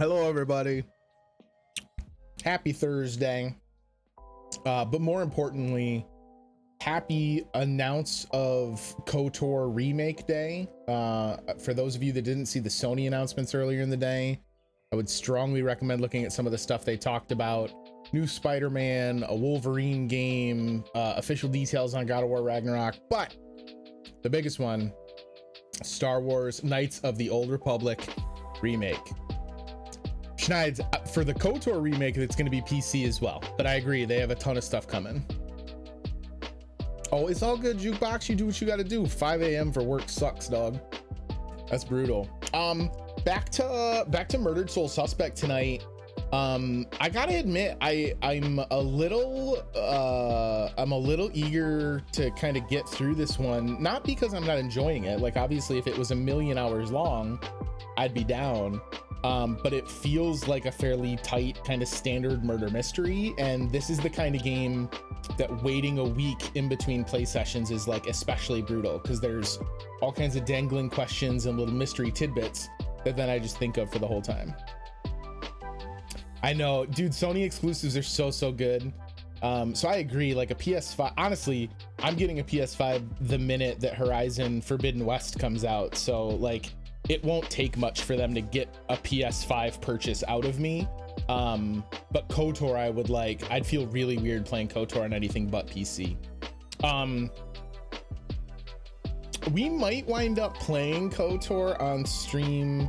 Hello, everybody. Happy Thursday. But more importantly, happy announce of KOTOR remake day. For those of you that didn't see the Sony announcements earlier in the day, I would strongly recommend looking at some of the stuff they talked about. New Spider-Man, a Wolverine game, official details on God of War Ragnarok, but the biggest one, Star Wars Knights of the Old Republic remake. Schneids, for the KOTOR remake, it's going to be PC as well, but I agree, they have a ton of stuff coming. Oh, it's all good, Jukebox. You do what you got to do. 5 a.m. for work sucks, dog. That's brutal. Back to Murdered Soul Suspect tonight. I gotta admit, I'm a little eager to kind of get through this one, not because I'm not enjoying it. Like, obviously, if it was a million hours long, I'd be down. But it feels like a fairly tight kind of standard murder mystery, and this is the kind of game that waiting a week in between play sessions is like especially brutal, because there's all kinds of dangling questions and little mystery tidbits that then I just think of for the whole time. I know, dude, Sony exclusives are so good. So I agree, like a PS5, honestly, I'm getting a PS5 the minute that Horizon Forbidden West comes out, so like it won't take much for them to get a PS5 purchase out of me. But KOTOR, I'd feel really weird playing KOTOR on anything but PC. We might wind up playing KOTOR on stream,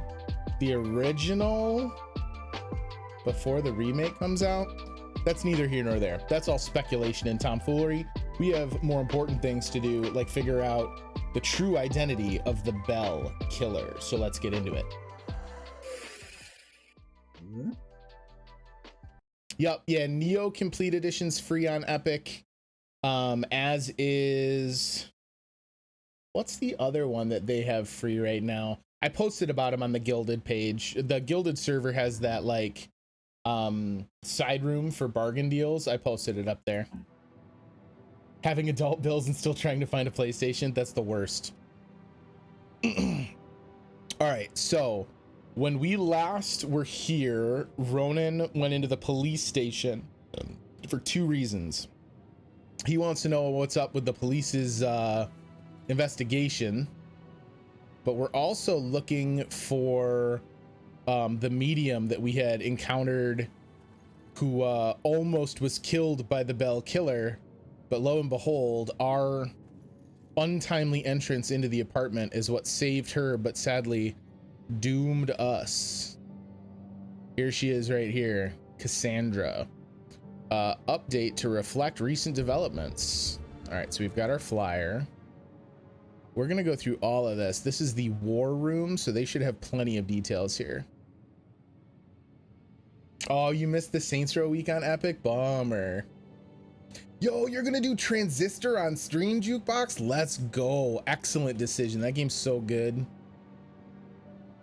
the original, before the remake comes out. That's neither here nor there. That's all speculation and tomfoolery. We have more important things to do, like figure out the true identity of the Bell killer. So let's get into it. Yep, yeah, Neo Complete Edition's free on Epic. As is, what's the other one that they have free right now? I posted about him on the Gilded page. The Gilded server has that like side room for bargain deals. I posted it up there. Having adult bills and still trying to find a PlayStation, that's the worst. All right, so when we last were here, Ronan went into the police station for two reasons. He wants to know what's up with the police's investigation, but we're also looking for the medium that we had encountered, who almost was killed by the Bell killer, but lo and behold, our untimely entrance into the apartment is what saved her, but sadly doomed us. Here she is right here, Cassandra. Update to reflect recent developments. All right, so we've got our flyer. We're gonna go through all of this. This is the war room, so they should have plenty of details here. Oh, you missed the Saints Row week on Epic? Bummer. Yo, you're gonna do Transistor on stream, Jukebox? Let's go. Excellent decision. That game's so good.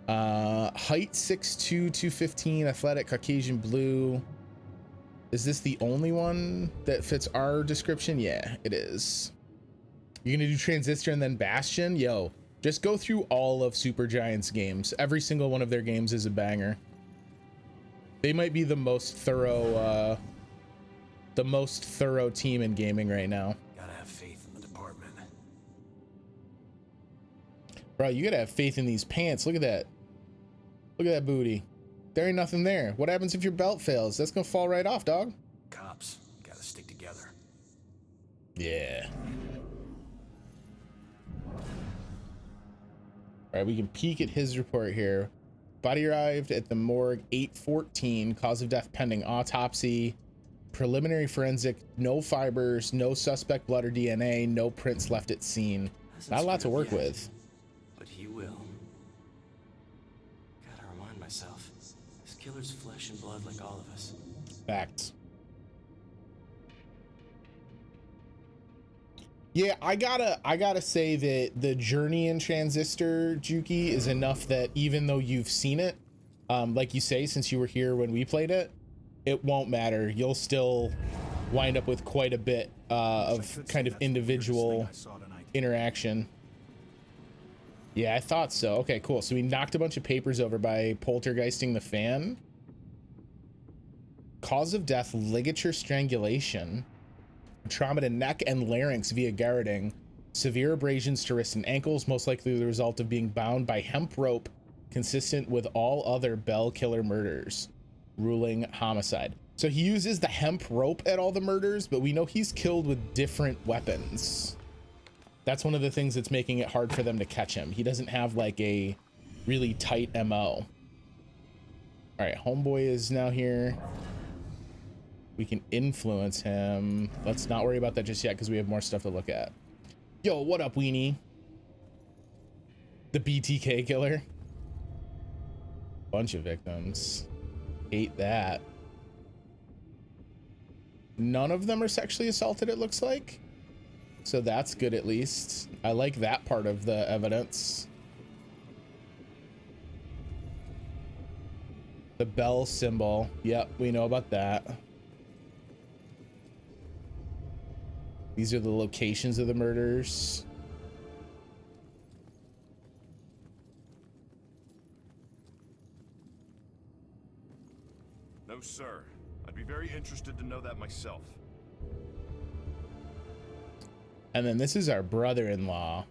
Height 6'2", 215, athletic, Caucasian blue. Is this the only one that fits our description? Yeah, it is. You're gonna do Transistor and then Bastion? Yo, just go through all of Supergiant's games. Every single one of their games is a banger. They might be the most thorough team in gaming right now. Gotta have faith in the department. Bro, you gotta have faith in these pants. Look at that. Look at that booty. There ain't nothing there. What happens if your belt fails? That's gonna fall right off, dog. Cops gotta stick together. Yeah. All right, we can peek at his report here. Body arrived at the morgue 8:14. Cause of death pending autopsy. Preliminary forensic, no fibers, no suspect blood or DNA, no prints left at scene. Not a lot to work with. But he will. Gotta remind myself, this killer's flesh and blood like all of us. Facts. Yeah, I gotta say that the journey in Transistor, Juki, is enough that even though you've seen it, like you say, since you were here when we played it, it won't matter. You'll still wind up with quite a bit of kind of individual interaction. Yeah, I thought so. Okay, cool. So we knocked a bunch of papers over by poltergeisting the fan. Cause of death, ligature strangulation. Trauma to neck and larynx via garroting. Severe abrasions to wrists and ankles, most likely the result of being bound by hemp rope, consistent with all other Bell killer murders. Ruling homicide. So he uses the hemp rope at all the murders, but we know he's killed with different weapons. That's one of the things that's making it hard for them to catch him. He doesn't have like a really tight MO. All right, homeboy is now here. We can influence him. Let's not worry about that just yet because we have more stuff to look at. Yo, what up, weenie? The BTK killer. Bunch of victims. Hate that. None of them are sexually assaulted, it looks like. So that's good, at least. I like that part of the evidence. The bell symbol. Yep, we know about that. These are the locations of the murders. No, sir. I'd be very interested to know that myself. And then this is our brother-in-law,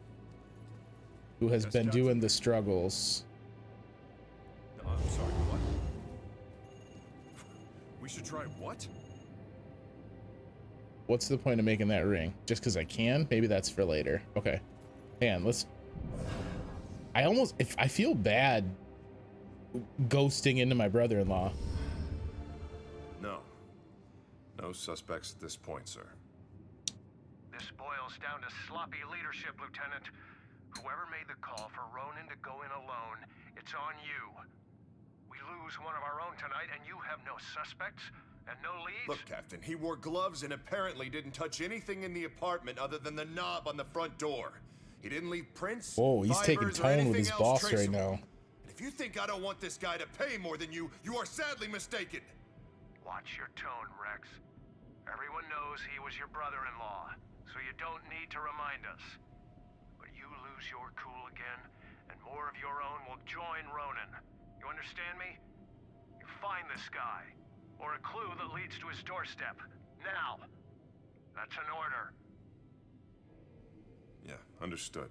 who has been doing the struggles. No, I'm sorry, what? We should try what? What's the point of making that ring? Just because I can? Maybe that's for later. Okay. Man, let's... I feel bad ghosting into my brother-in-law. No. No suspects at this point, sir. This boils down to sloppy leadership, Lieutenant. Whoever made the call for Ronan to go in alone, it's on you. We lose one of our own tonight, and you have no suspects and no leads? Look, Captain, he wore gloves and apparently didn't touch anything in the apartment other than the knob on the front door. He didn't leave prints. Whoa, he's taking tone with his boss right now. And if you think I don't want this guy to pay more than you, you are sadly mistaken. Watch your tone, Rex. Everyone knows he was your brother-in-law, so you don't need to remind us. But you lose your cool again, and more of your own will join Ronan. You understand me? You find this guy, or a clue that leads to his doorstep. Now. That's an order. Yeah, understood.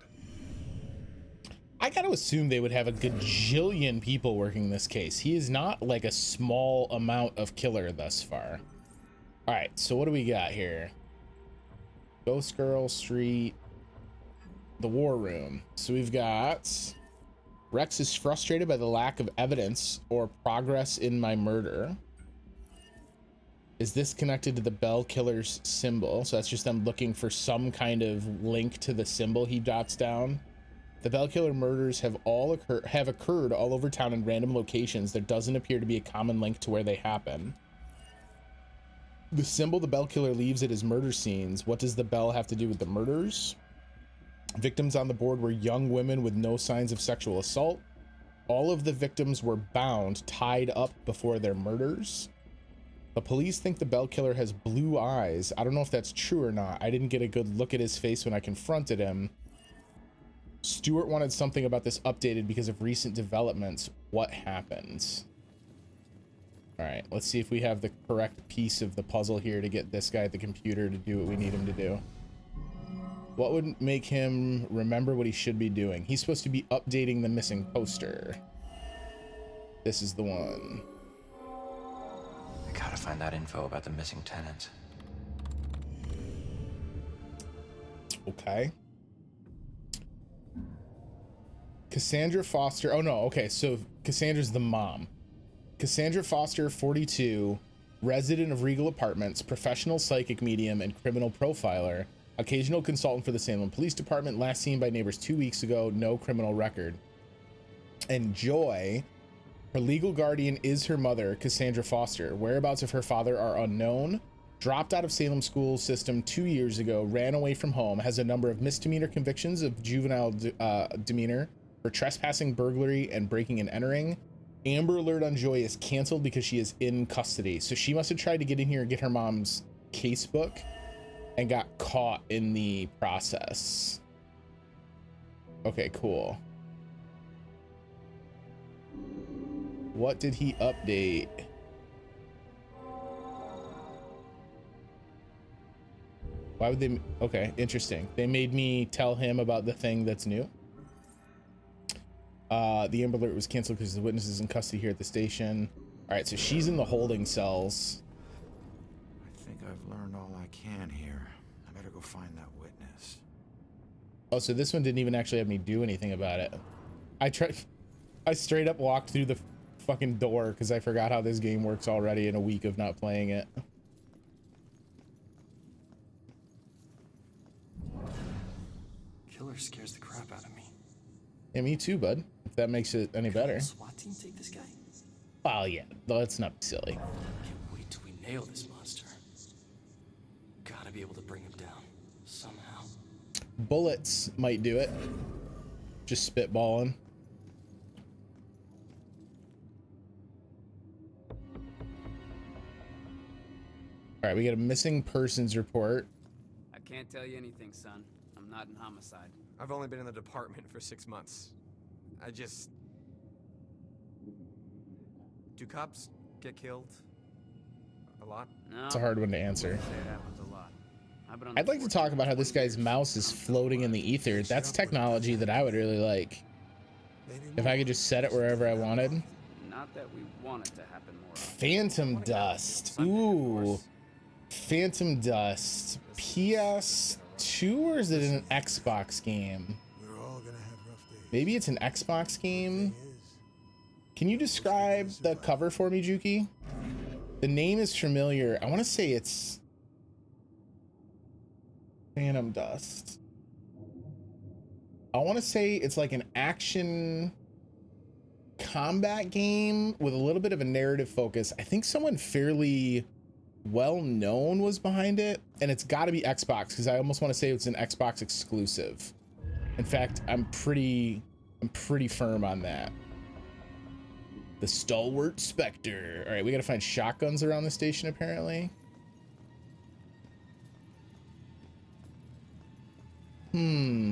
I gotta assume they would have a gajillion people working this case. He is not like a small amount of killer thus far. All right, so what do we got here? Ghost Girl Street, the War Room. So we've got Rex is frustrated by the lack of evidence or progress in my murder. Is this connected to the Bell Killer's symbol? So that's just them looking for some kind of link to the symbol he dots down. The Bell Killer murders have occurred all over town in random locations. There doesn't appear to be a common link to where they happen. The symbol the Bell Killer leaves at his murder scenes. What does the bell have to do with the murders? Victims on the board were young women with no signs of sexual assault. All of the victims were bound, tied up before their murders. The police think the Bell Killer has blue eyes. I don't know if that's true or not. I didn't get a good look at his face when I confronted him. Stewart wanted something about this updated because of recent developments. What happened? All right, let's see if we have the correct piece of the puzzle here to get this guy at the computer to do what we need him to do. What would make him remember what he should be doing? He's supposed to be updating the missing poster. This is the one. I gotta find that info about the missing tenants. Okay. Cassandra Foster. Oh no, okay, so Cassandra's the mom. Cassandra Foster, 42, resident of Regal Apartments, professional psychic medium and criminal profiler, occasional consultant for the Salem Police Department, last seen by neighbors 2 weeks ago, no criminal record. And Joy, her legal guardian, is her mother, Cassandra Foster. Whereabouts of her father are unknown. Dropped out of Salem school system 2 years ago, ran away from home, has a number of misdemeanor convictions of juvenile demeanor for trespassing, burglary, and breaking and entering. Amber Alert on Joy is canceled because she is in custody. So she must have tried to get in here and get her mom's casebook and got caught in the process. Okay, cool. What did he update? Why would they? Okay, interesting. They made me tell him about the thing that's new. The Amber Alert was canceled because the witness is in custody here at the station. All right, so she's in the holding cells. I think I've learned all I can here. I better go find that witness. Oh, so this one didn't even actually have me do anything about it. I straight up walked through the fucking door because I forgot how this game works already in a week of not playing it. Killer scares the crap out of me. Yeah, me too, bud. If that makes it any better. SWAT team take this guy? Oh yeah, let's not be silly. Can't wait till we nail this monster. Gotta be able to bring him down somehow. Bullets might do it. Just spitballing. All right, we got a missing persons report. I can't tell you anything, son. I'm not in homicide. I've only been in the department for 6 months. Do cops get killed a lot? No. It's a hard one to answer. Say it happens a lot. I'd like to talk about how this guy's mouse is floating in the ether. That's technology that I would really like. If I could just set it wherever I wanted. Not that we want it to happen more often. Phantom Dust. Ooh. Phantom Dust. PS2 or is it an Xbox game? Maybe it's an Xbox game. Can you describe the cover for me, Juki? The name is familiar. I want to say it's Phantom Dust. I want to say it's like an action combat game with a little bit of a narrative focus. I think someone fairly well known was behind it, and it's got to be Xbox because I almost want to say it's an Xbox exclusive. In fact, I'm pretty firm on that. The Stalwart Spectre. All right, we got to find shotguns around the station apparently.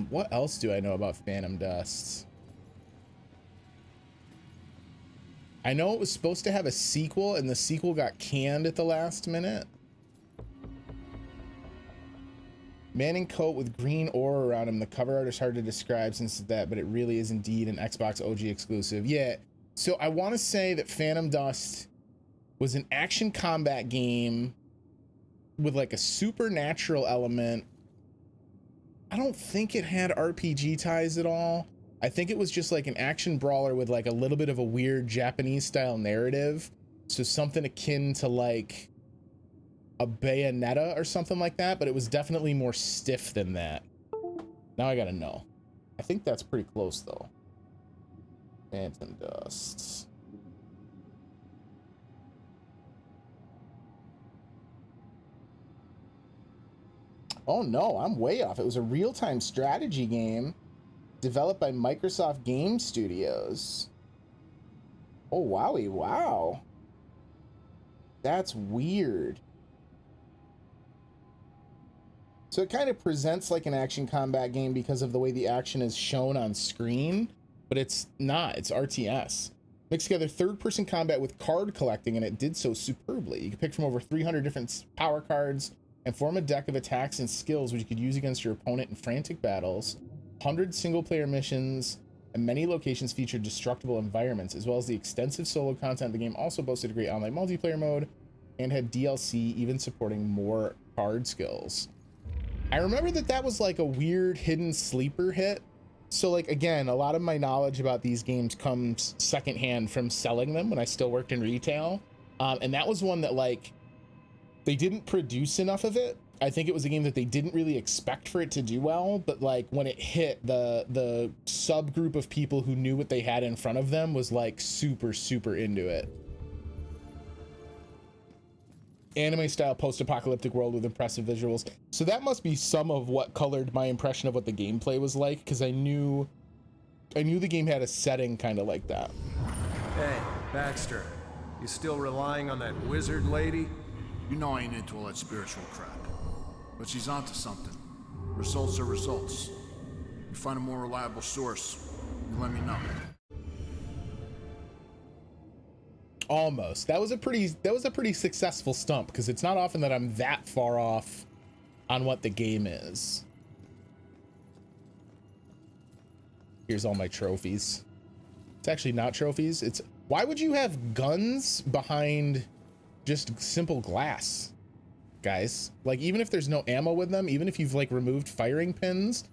What else do I know about Phantom Dust? I know it was supposed to have a sequel, and the sequel got canned at the last minute. Man in coat with green aura around him. The cover art is hard to describe since it's that, but it really is indeed an Xbox OG exclusive. Yeah, so I want to say that Phantom Dust was an action combat game with like a supernatural element. I don't think it had RPG ties at all. I think it was just like an action brawler with like a little bit of a weird Japanese style narrative. So something akin to like a Bayonetta or something like that, but it was definitely more stiff than that. Now I gotta know. I think that's pretty close though. Phantom Dust. Oh no, I'm way off. It was a real-time strategy game developed by Microsoft Game Studios. Oh, wowie, wow. That's weird. So it kind of presents like an action combat game because of the way the action is shown on screen, but it's not. It's RTS. Mixed together third-person combat with card collecting, and it did so superbly. You can pick from over 300 different power cards and form a deck of attacks and skills which you could use against your opponent in frantic battles. 100 single-player missions, and many locations featured destructible environments, as well as the extensive solo content. The game also boasted a great online multiplayer mode and had DLC, even supporting more card skills. I remember that was like a weird hidden sleeper hit. So like, again, a lot of my knowledge about these games comes secondhand from selling them when I still worked in retail. And that was one that like, they didn't produce enough of it. I think it was a game that they didn't really expect for it to do well, but like when it hit, the subgroup of people who knew what they had in front of them was like super into it. Anime style post-apocalyptic world with impressive visuals. So that must be some of what colored my impression of what the gameplay was like, because I knew the game had a setting kind of like that. Hey, Baxter, you still relying on that wizard lady? You know I ain't into all that spiritual crap. But she's onto something. Results are results. You find a more reliable source, you let me know. Almost. That was a pretty successful stump, because it's not often that I'm that far off on what the game is. Here's all my trophies. It's actually not trophies. It's, why would you have guns behind just simple glass, guys? Like, even if there's no ammo with them, even if you've like removed firing pins,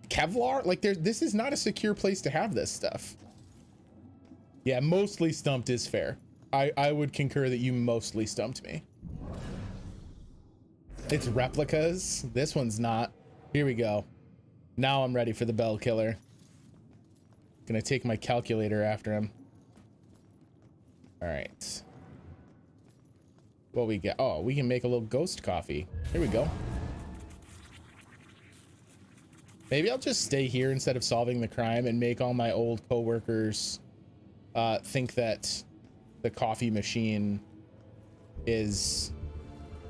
Kevlar, like this is not a secure place to have this stuff. Yeah, mostly stumped is fair. I would concur that you mostly stumped me. It's replicas. This one's not. Here we go. Now I'm ready for the bell killer. Gonna take my calculator after him. All right. What we got? Oh, we can make a little ghost coffee. Here we go. Maybe I'll just stay here instead of solving the crime and make all my old coworkers think that the coffee machine is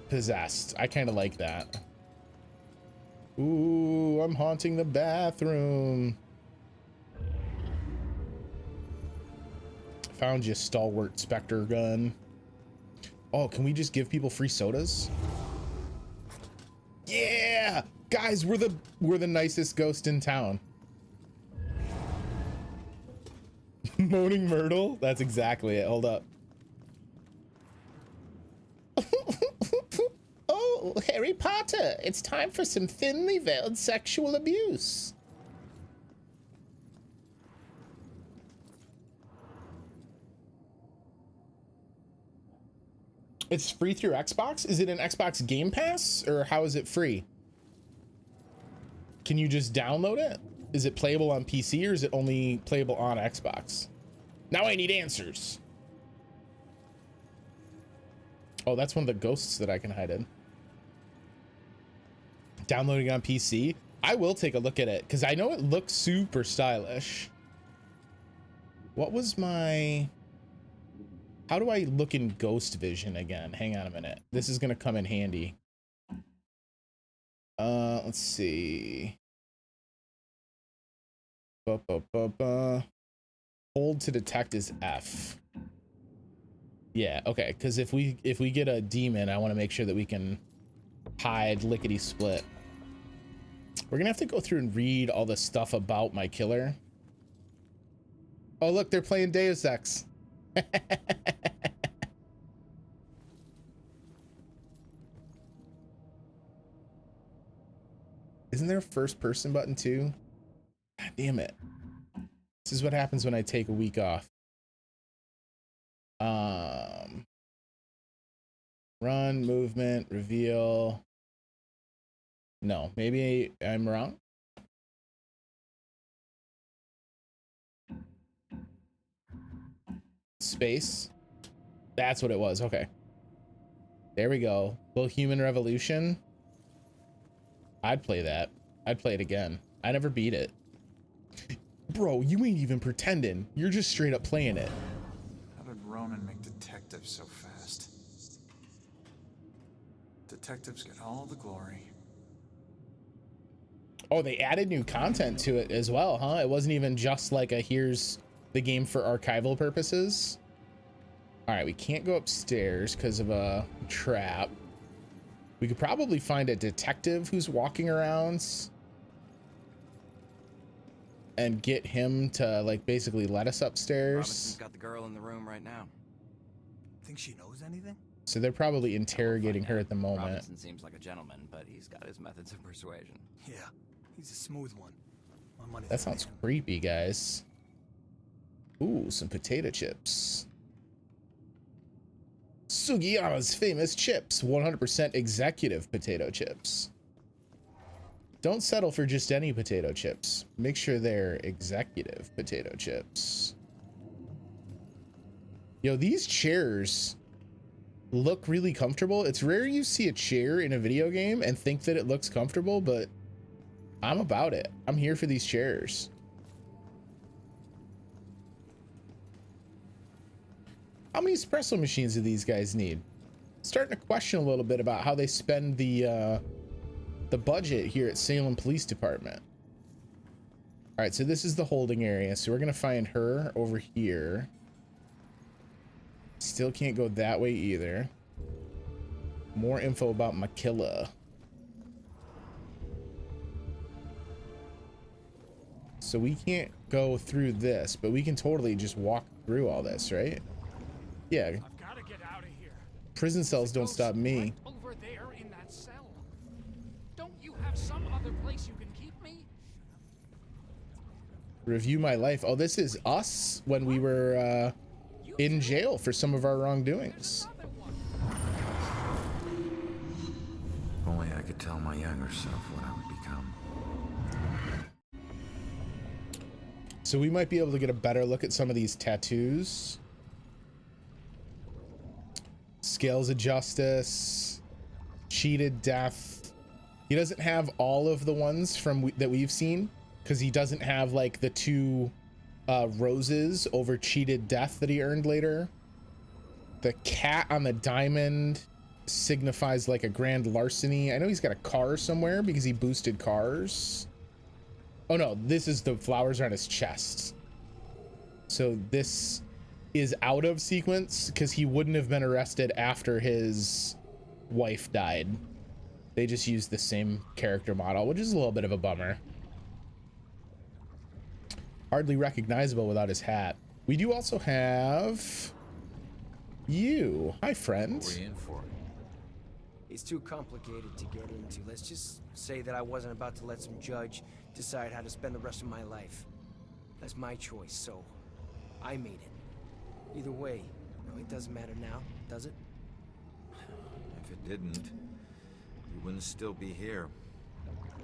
possessed. I kind of like that. Ooh, I'm haunting the bathroom. Found you, stalwart Spectre gun. Oh, can we just give people free sodas? Yeah, guys, we're the nicest ghost in town. Moaning Myrtle? That's exactly it. Hold up. Oh, Harry Potter, it's time for some thinly veiled sexual abuse. It's free through Xbox? Is it an Xbox Game Pass, or how is it free? Can you just download it? Is it playable on PC, or is it only playable on Xbox? Now I need answers. Oh, that's one of the ghosts that I can hide in. Downloading on PC? I will take a look at it, because I know it looks super stylish. What was my... How do I look in Ghost Vision again? Hang on a minute. This is going to come in handy. Let's see. Hold to detect is F. Yeah, okay, because if we get a demon, I want to make sure that we can hide lickety split. We're gonna have to go through and read all the stuff about my killer. Oh look, they're playing Deus Ex. Isn't there a first person button too? God damn it. This is what happens when I take a week off. Run, movement, reveal. No, maybe I'm wrong. Space. That's what it was. Okay. There we go. Little Human Revolution. I'd play that. I'd play it again. I never beat it. Bro, you ain't even pretending. You're just straight up playing it. How did Ronan make detectives so fast? Detectives get all the glory. Oh, they added new content to it as well, huh? It wasn't even just like a here's the game for archival purposes. All right, we can't go upstairs because of a trap. We could probably find a detective who's walking around and get him to like basically let us upstairs. Robinson's got the girl in the room right now. Think she knows anything? So they're probably interrogating her at the moment. Robinson seems like a gentleman, but he's got his methods of persuasion. Yeah, he's a smooth one. My money's That sounds creepy, guys. Ooh, some potato chips. Sugiyama's famous chips, 100% executive potato chips. Don't settle for just any potato chips. Make sure they're executive potato chips. Yo, these chairs look really comfortable. It's rare you see a chair in a video game and think that it looks comfortable, but I'm about it. I'm here for these chairs. How many espresso machines do these guys need? Starting to question a little bit about how they spend the budget here at Salem Police Department. All right, so this is the holding area. So we're gonna find her over here. Still can't go that way either. More info about Makilla. So we can't go through this, but we can totally just walk through all this, right? Yeah. I've got to get out of here. Prison cells don't stop me. Right over there in that cell. Don't you have some other place you can keep me? Review my life. Oh, this is us when we were in jail for some of our wrongdoings. If only I could tell my younger self what I would become. So we might be able to get a better look at some of these tattoos. Scales of Justice, Cheated Death. He doesn't have all of the ones from that we've seen, because he doesn't have like the 2 roses over Cheated Death that he earned later. The cat on the diamond signifies like a grand larceny. I know he's got a car somewhere because he boosted cars. Oh no, this is the flowers are on his chest. So this is out of sequence because he wouldn't have been arrested after his wife died. They just used the same character model, which is a little bit of a bummer. Hardly recognizable without his hat. We do also have you. Hi, friend. What are you in for? It's too complicated to get into. Let's just say that I wasn't about to let some judge decide how to spend the rest of my life. That's my choice, so I made it. Either way, it doesn't matter now, does it? If it didn't, you wouldn't still be here.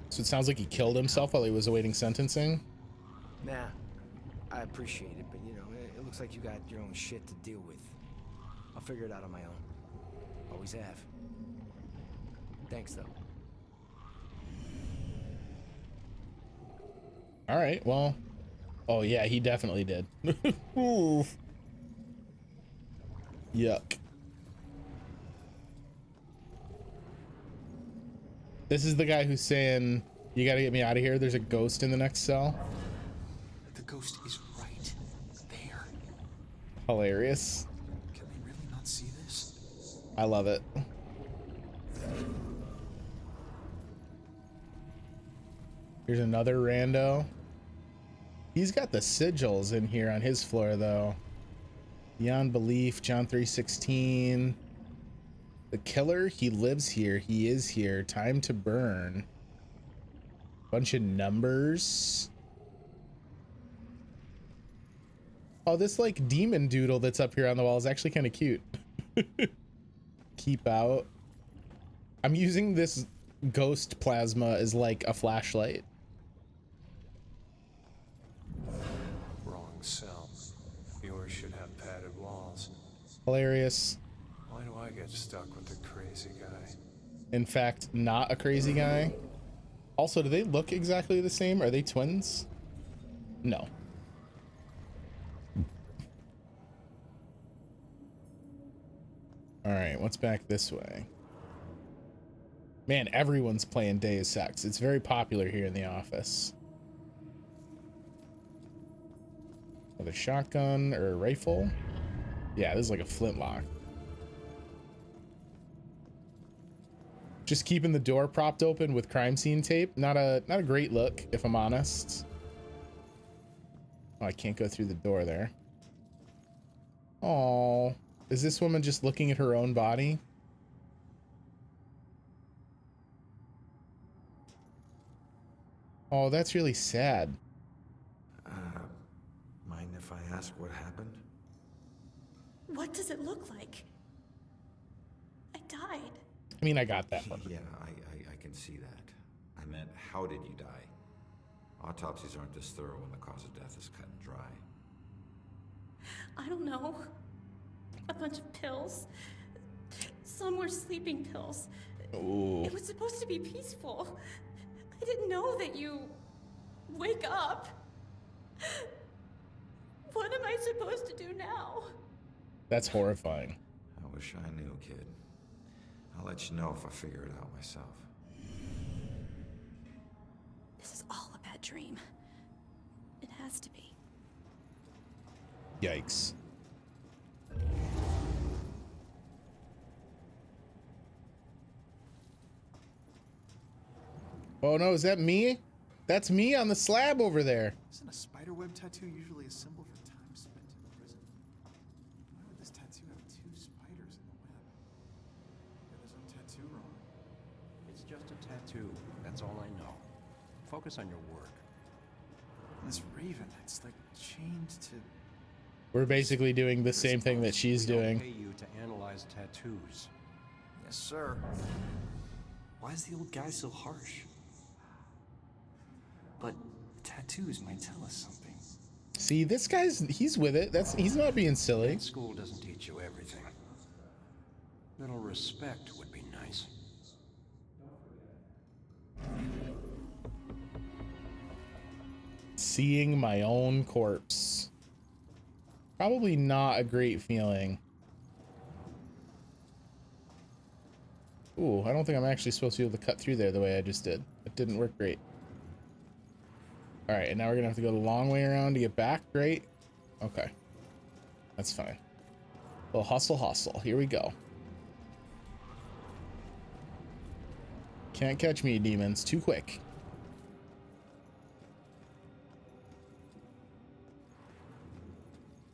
So it sounds like he killed himself while he was awaiting sentencing. Nah, I appreciate it, but it looks like you got your own shit to deal with. I'll figure it out on my own. Always have. Thanks, though. All right, well, oh yeah, he definitely did. Ooh. Yuck. This is the guy who's saying, you gotta get me out of here. There's a ghost in the next cell. The ghost is right there. Hilarious. Can they really not see this? I love it. Here's another rando. He's got the sigils in here on his floor though. Beyond belief, John 3:16. The killer, he lives here. He is here. Time to burn. Bunch of numbers. Oh, this like demon doodle that's up here on the wall is actually kind of cute. Keep out. I'm using this ghost plasma as like a flashlight. Wrong cell. Yours should have padded walls. Hilarious. Why do I get stuck with the crazy guy? In fact, not a crazy guy. Also, do they look exactly the same? Are they twins? No. All right, what's back this way? Man, everyone's playing Deus Ex. It's very popular here in the office. Another shotgun or a rifle. Yeah, this is like a flintlock. Just keeping the door propped open with crime scene tape. Not a great look, if I'm honest. Oh, I can't go through the door there. Oh, is this woman just looking at her own body? Oh, that's really sad. Mind if I ask what happened? What does it look like? I died. I mean, I got that one. Yeah, I can see that. I meant, how did you die? Autopsies aren't this thorough when the cause of death is cut and dry. I don't know. A bunch of pills. Some were sleeping pills. Ooh. It was supposed to be peaceful. I didn't know that you wake up. What am I supposed to do now? That's horrifying. I wish I knew, kid. I'll let you know if I figure it out myself. This is all a bad dream. It has to be. Yikes. Oh no, is that me? That's me on the slab over there. Isn't a spiderweb tattoo usually a symbol for time spent in prison? Why would this tattoo have 2 spiders in the web? There's no tattoo wrong. It's just a tattoo. That's all I know. Focus on your work. And this raven, it's like chained to... We're basically doing the same thing that she's We don't doing. pay you to analyze tattoos. Yes, sir. Why is the old guy so harsh? But tattoos might tell us something. See, this he's with it. He's not being silly. School doesn't teach you everything. Little respect would be nice. Seeing my own corpse. Probably not a great feeling. Ooh, I don't think I'm actually supposed to be able to cut through there the way I just did. It didn't work great. All right, and now we're gonna have to go the long way around to get back. Great. Okay, that's fine. Well, hustle. Here we go. Can't catch me, demons. Too quick.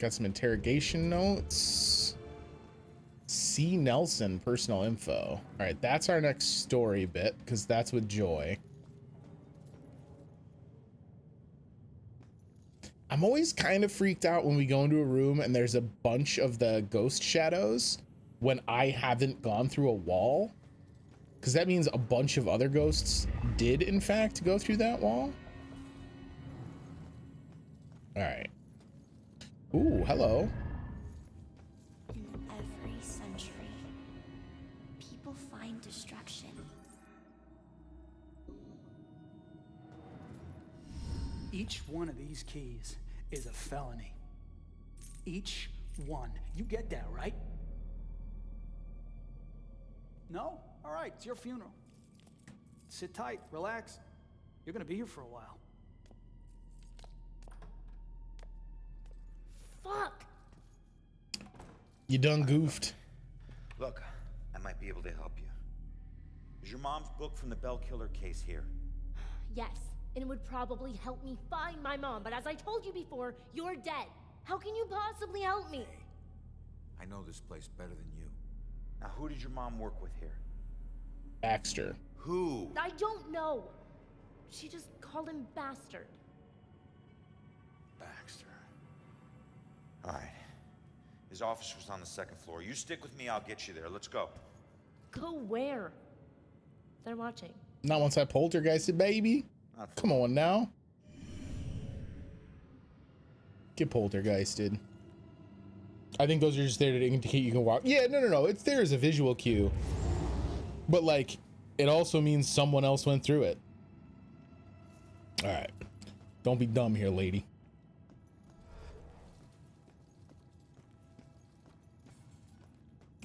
Got some interrogation notes. C. Nelson, personal info. All right, that's our next story bit, because that's with Joy. I'm always kind of freaked out when we go into a room and there's a bunch of the ghost shadows when I haven't gone through a wall. Because that means a bunch of other ghosts did, in fact, go through that wall. All right. Ooh, hello. In every century, people find destruction. Each one of these keys is a felony. Each one. You get that, right? No? All right, it's your funeral. Sit tight, relax. You're gonna be here for a while. Fuck! You done goofed. Look, I might be able to help you. Is your mom's book from the Bell Killer case here? Yes, and it would probably help me find my mom, but as I told you before, you're dead. How can you possibly help me? I know this place better than you. Now, who did your mom work with here? Baxter. Who? I don't know. She just called him bastard. Baxter. All right. His office was on the 2nd floor. You stick with me, I'll get you there. Let's go. Go where? They're watching. Not once I poltergeisted, baby. Come on now. Get poltergeisted. I think those are just there to indicate you can walk. Yeah, no. It's there as a visual cue. But, like, it also means someone else went through it. All right. Don't be dumb here, lady.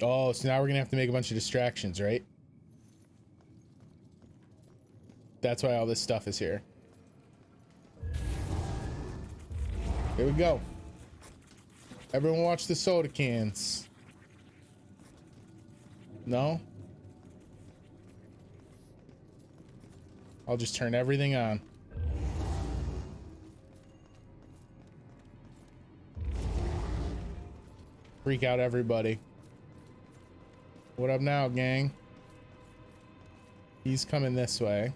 Oh, so now we're gonna have to make a bunch of distractions, right? That's why all this stuff is here. Here we go. Everyone watch the soda cans. No? I'll just turn everything on. Freak out everybody. What up now, gang? He's coming this way.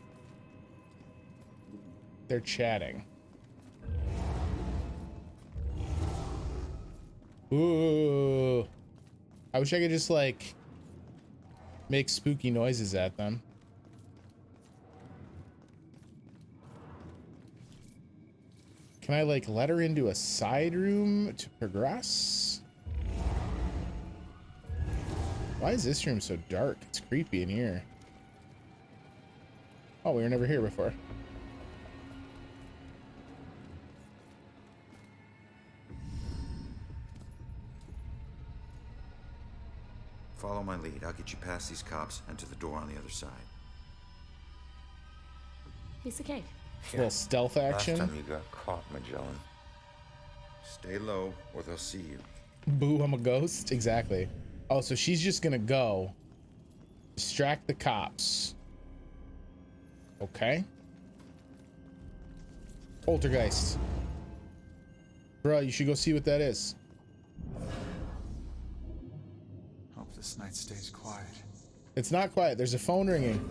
They're chatting. Ooh. I wish I could just, like, make spooky noises at them. Can I, like, let her into a side room to progress? Why is this room so dark? It's creepy in here. Oh, we were never here before. Follow my lead. I'll get you past these cops and to the door on the other side. Piece of cake. A little stealth action. Last time you got caught, Magellan. Stay low or they'll see you. Boo, I'm a ghost? Exactly. Oh, so she's just gonna go distract the cops. Okay. Poltergeist. Bruh, you should go see what that is. Hope this night stays quiet. It's not quiet. There's a phone ringing.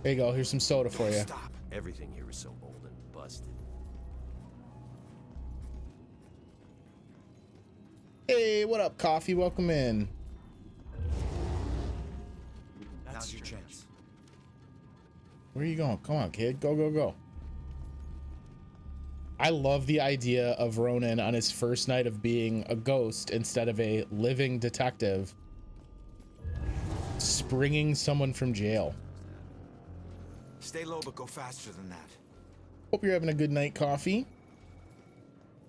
There you go. Here's some soda for you. Stop. Everything here is so old and busted. Hey, what up, Coffee? Welcome in. Now's your chance. Where are you going? Come on, kid. Go, go, go. I love the idea of Ronan on his first night of being a ghost instead of a living detective springing someone from jail. Stay low, but go faster than that. Hope you're having a good night, Coffee.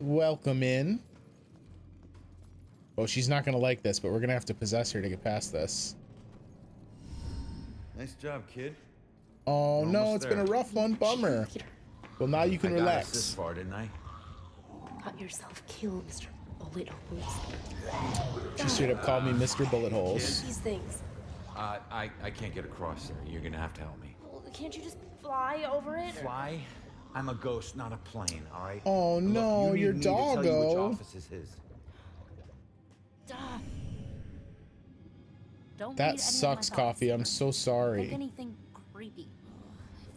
Welcome in. Oh, she's not gonna like this, but we're gonna have to possess her to get past this. Nice job, kid. Oh We're no, almost it's there. been a rough one. Bummer. Well, now you can I got us relax. this far, didn't I? Got yourself killed, Mr. Bullet Holes. She straight up called me Mr. Bullet Holes. These things. I can't get across there. You're gonna have to help me. Well, can't you just fly over it? or- Fly? I'm a ghost, not a plane, all right? Oh Look, no, you your need me to tell you which doggo. office is his. Duh. Don't read That any of sucks, my Coffee. I'm thoughts. so Think sorry. anything creepy.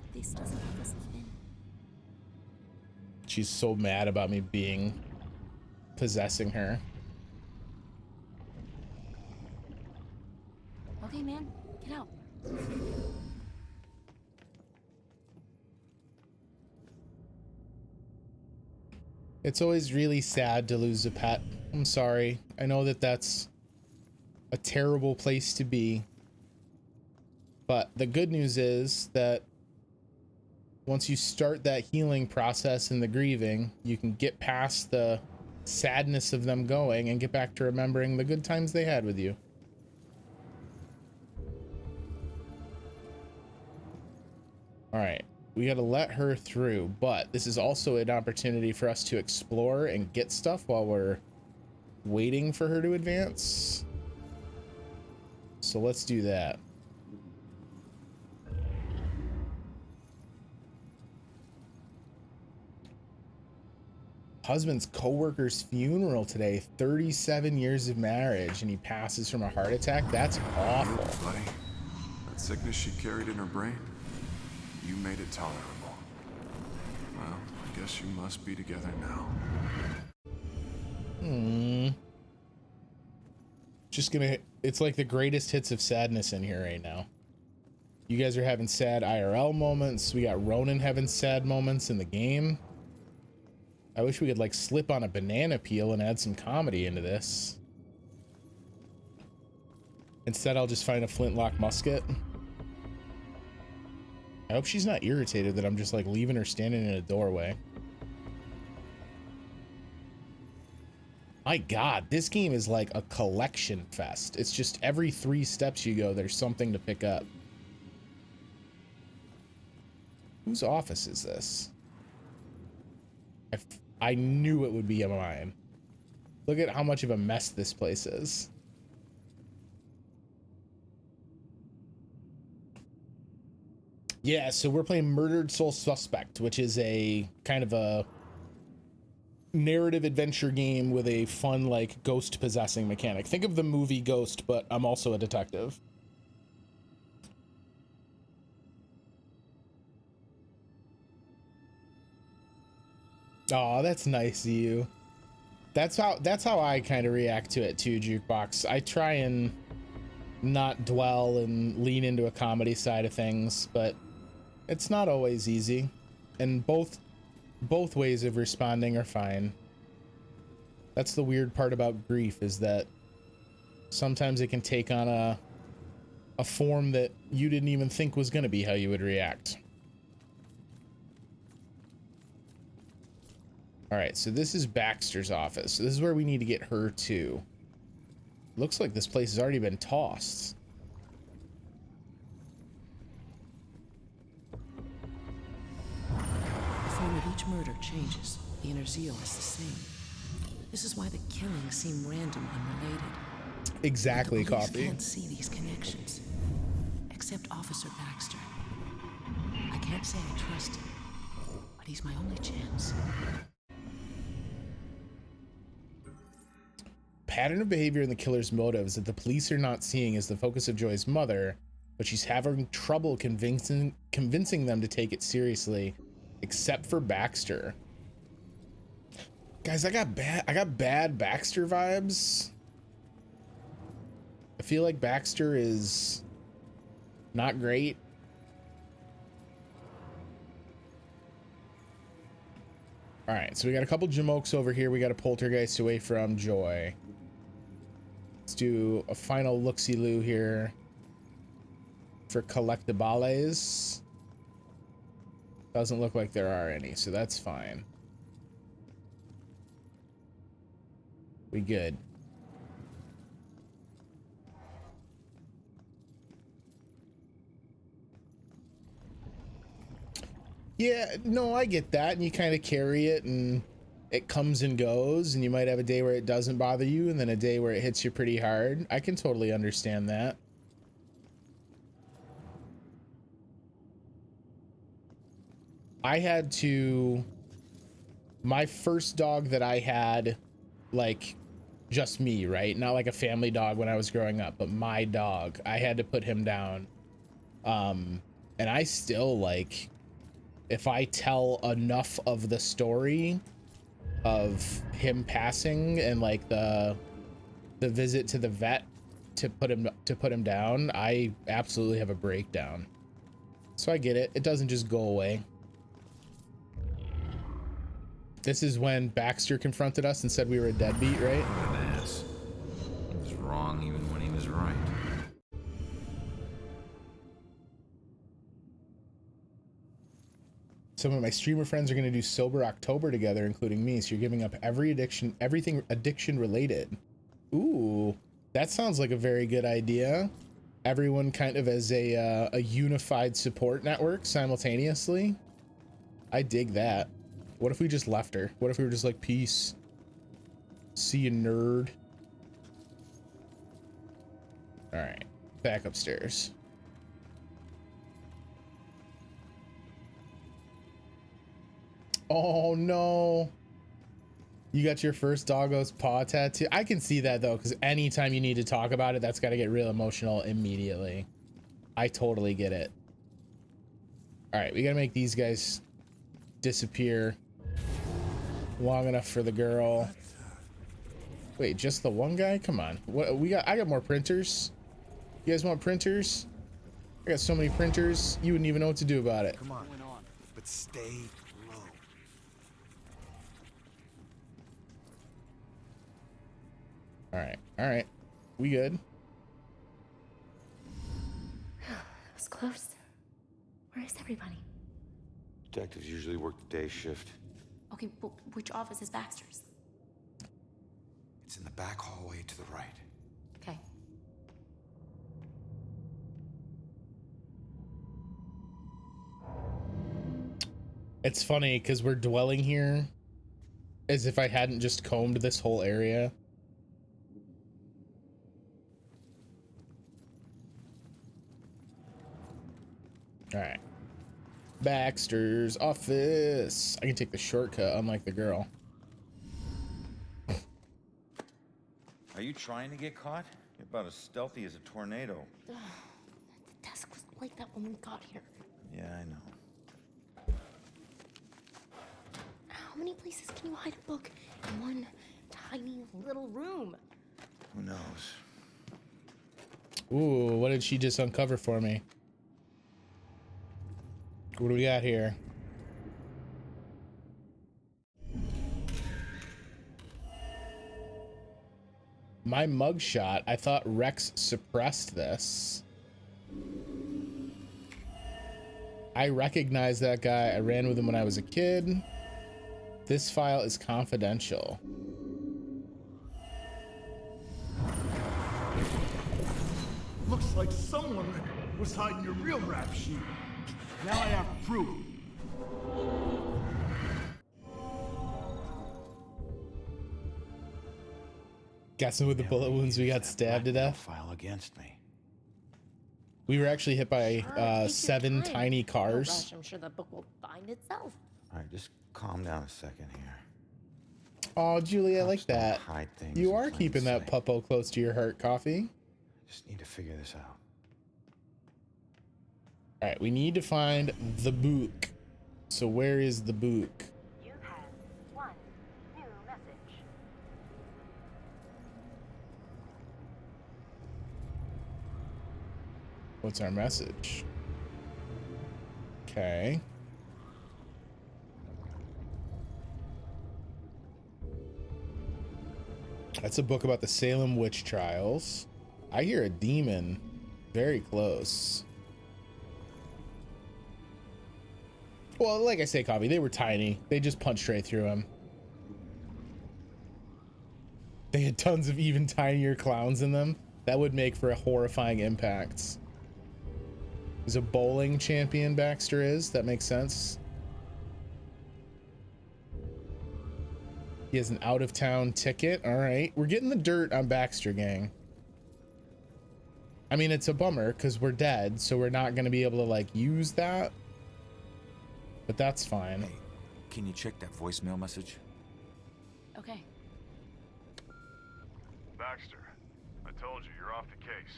If this doesn't get us in. She's so mad about me possessing her. Okay, man, get out. It's always really sad to lose a pet. I'm sorry. I know that that's a terrible place to be. But the good news is that once you start that healing process and the grieving, you can get past the sadness of them going and get back to remembering the good times they had with you. All right. We got to let her through, but this is also an opportunity for us to explore and get stuff while we're waiting for her to advance. So let's do that. Husband's co-worker's funeral today, 37 years of marriage, and he passes from a heart attack. That's awful. Buddy, that sickness she carried in her brain, you made it tolerable. Well, I guess you must be together now. Just gonna, it's like the greatest hits of sadness in here right now. You guys are having sad IRL moments. We got Ronan having sad moments in the game. I wish we could like slip on a banana peel and add some comedy into this. Instead, I'll just find a flintlock musket. I hope she's not irritated that I'm just like leaving her standing in a doorway. My God, this game is like a collection fest. It's just every 3 steps you go, there's something to pick up. Whose office is this? I knew it would be mine. Look at how much of a mess this place is. Yeah, so we're playing Murdered Soul Suspect, which is a kind of a narrative adventure game with a fun, like, ghost possessing mechanic. Think of the movie Ghost, but I'm also a detective. Oh, that's nice of you. That's how I kind of react to it too, Jukebox. I try and not dwell and lean into a comedy side of things, but it's not always easy. And both ways of responding are fine. That's the weird part about grief, is that sometimes it can take on a form that you didn't even think was going to be how you would react. All right, so this is Baxter's office. So this is where we need to get her to. Looks like this place has already been tossed. The form of each murder changes. The inner zeal is the same. This is why the killings seem random and unrelated. Exactly, The police Coffee. can't see these connections. except Officer Baxter. I can't say I trust him, but he's my only chance. Pattern of behavior in the killer's motives that the police are not seeing is the focus of Joy's mother, but she's having trouble convincing them to take it seriously, except for Baxter. Guys, I got bad Baxter vibes. I feel like Baxter is not great. All right, so we got a couple Jamokes over here. We got a poltergeist away from Joy. Let's do a final look-see-loo here for collectibles. Doesn't look like there are any, so that's fine. We good. Yeah, no, I get that, and you kind of carry it, and it comes and goes, and you might have a day where it doesn't bother you, and then a day where it hits you pretty hard. I can totally understand that. I had to... My first dog that I had, like, just me, right? Not like a family dog when I was growing up, but my dog. I had to put him down. And I still, like... If I tell enough of the story of him passing and like the visit to the vet to put him down, I absolutely have a breakdown. So I get it. It doesn't just go away. This is when Baxter confronted us and said we were a deadbeat, right? What an ass. He was wrong even when he was right. Some of my streamer friends are going to do Sober October together, including me. So you're giving up everything addiction related. Ooh, that sounds like a very good idea. Everyone kind of as a unified support network simultaneously. I dig that. What if we just left her? What if we were just like, peace. See you, nerd. All right, back upstairs. Oh no. You got your first doggo's paw tattoo. I can see that though, because anytime you need to talk about it, that's got to get real emotional immediately. I totally get it. All right, we got to make these guys disappear long enough for the girl. Wait, just the one guy? Come on. What we got? I got more printers. You guys want printers? I got so many printers, you wouldn't even know what to do about it. Come on, but stay low. All right. We good? That was close. Where is everybody? Detectives usually work the day shift. Okay, well, which office is Baxter's? It's in the back hallway to the right. Okay. It's funny because we're dwelling here as if I hadn't just combed this whole area. All right. Baxter's office. I can take the shortcut, unlike the girl. Are you trying to get caught? You're about as stealthy as a tornado. The desk was like that when we got here. Yeah, I know. How many places can you hide a book in one tiny little room? Who knows? Ooh, what did she just uncover for me? What do we got here? My mugshot. I thought Rex suppressed this. I recognize that guy. I ran with him when I was a kid. This file is confidential. Looks like someone was hiding your real rap sheet. Now I have proof. Guessing with the bullet wounds we got stabbed to death. File against me. We were actually hit by Sure, take your 7 time. tiny No cars. rush, I'm sure the book will find itself. All right, just calm down a second here. Oh, Julie, I like that. Hide things You in are plain keeping that sight. puppo close to your heart, Coffee. Just need to figure this out. All right, we need to find the book. So where is the book? You have one new message. What's our message? Okay. That's a book about the Salem witch trials. I hear a demon very close. Well, like I say, Coffee, they were tiny. They just punched right through him. They had tons of even tinier clowns in them. That would make for a horrifying impact. He's a bowling champion, Baxter is. That makes sense. He has an out-of-town ticket. All right. We're getting the dirt on Baxter, gang. I mean, it's a bummer because we're dead, so we're not going to be able to, like, use that. But that's fine. Hey, can you check that voicemail message? Okay. Baxter, I told you, you're off the case.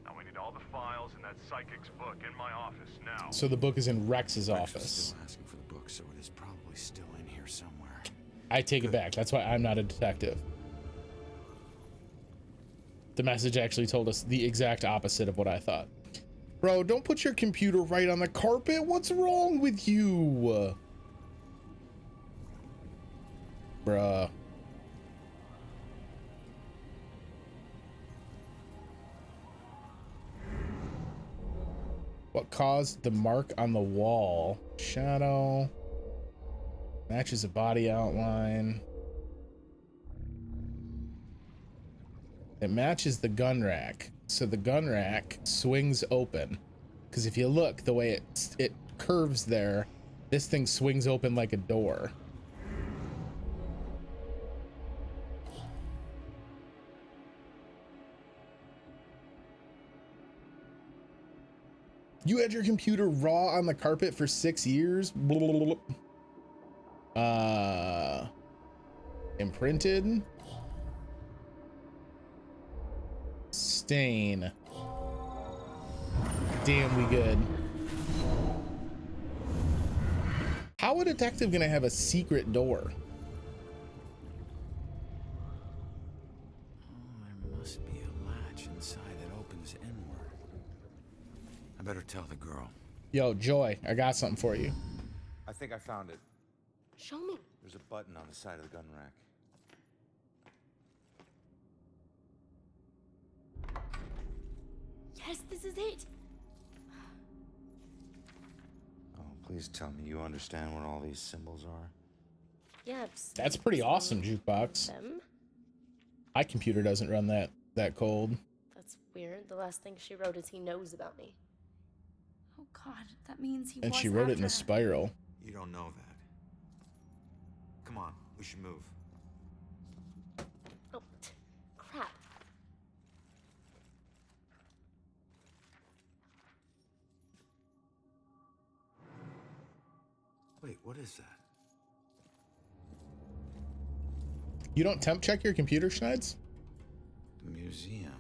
Now we need all the files in that psychic's book in my office now. So the book is in Rex's Rex office. was still asking for the book, so it is probably still in here somewhere. I take it back. That's why I'm not a detective. The message actually told us the exact opposite of what I thought. Bro, don't put your computer right on the carpet. What's wrong with you? Bruh. What caused the mark on the wall? Shadow. Matches a body outline. It matches the gun rack. So the gun rack swings open. Because if you look, the way it curves there, this thing swings open like a door. You had your computer raw on the carpet for 6 years? Imprinted. Stain. Damn, we good. How a detective gonna have a secret door? Oh, there must be a latch inside that opens inward. I better tell the girl. Yo, Joy, I got something for you. I think I found it. Show me. There's a button on the side of the gun rack. Yes, this is it. Oh, please tell me you understand what all these symbols are. Yeah. That's pretty awesome, Jukebox. Them? My computer doesn't run that cold. That's weird. The last thing she wrote is he knows about me. Oh God, that means he And was she wrote it in after a spiral. You don't know that. Come on, we should move. Oh, crap. Wait, what is that? You don't temp check your computer, Schneids? The museum.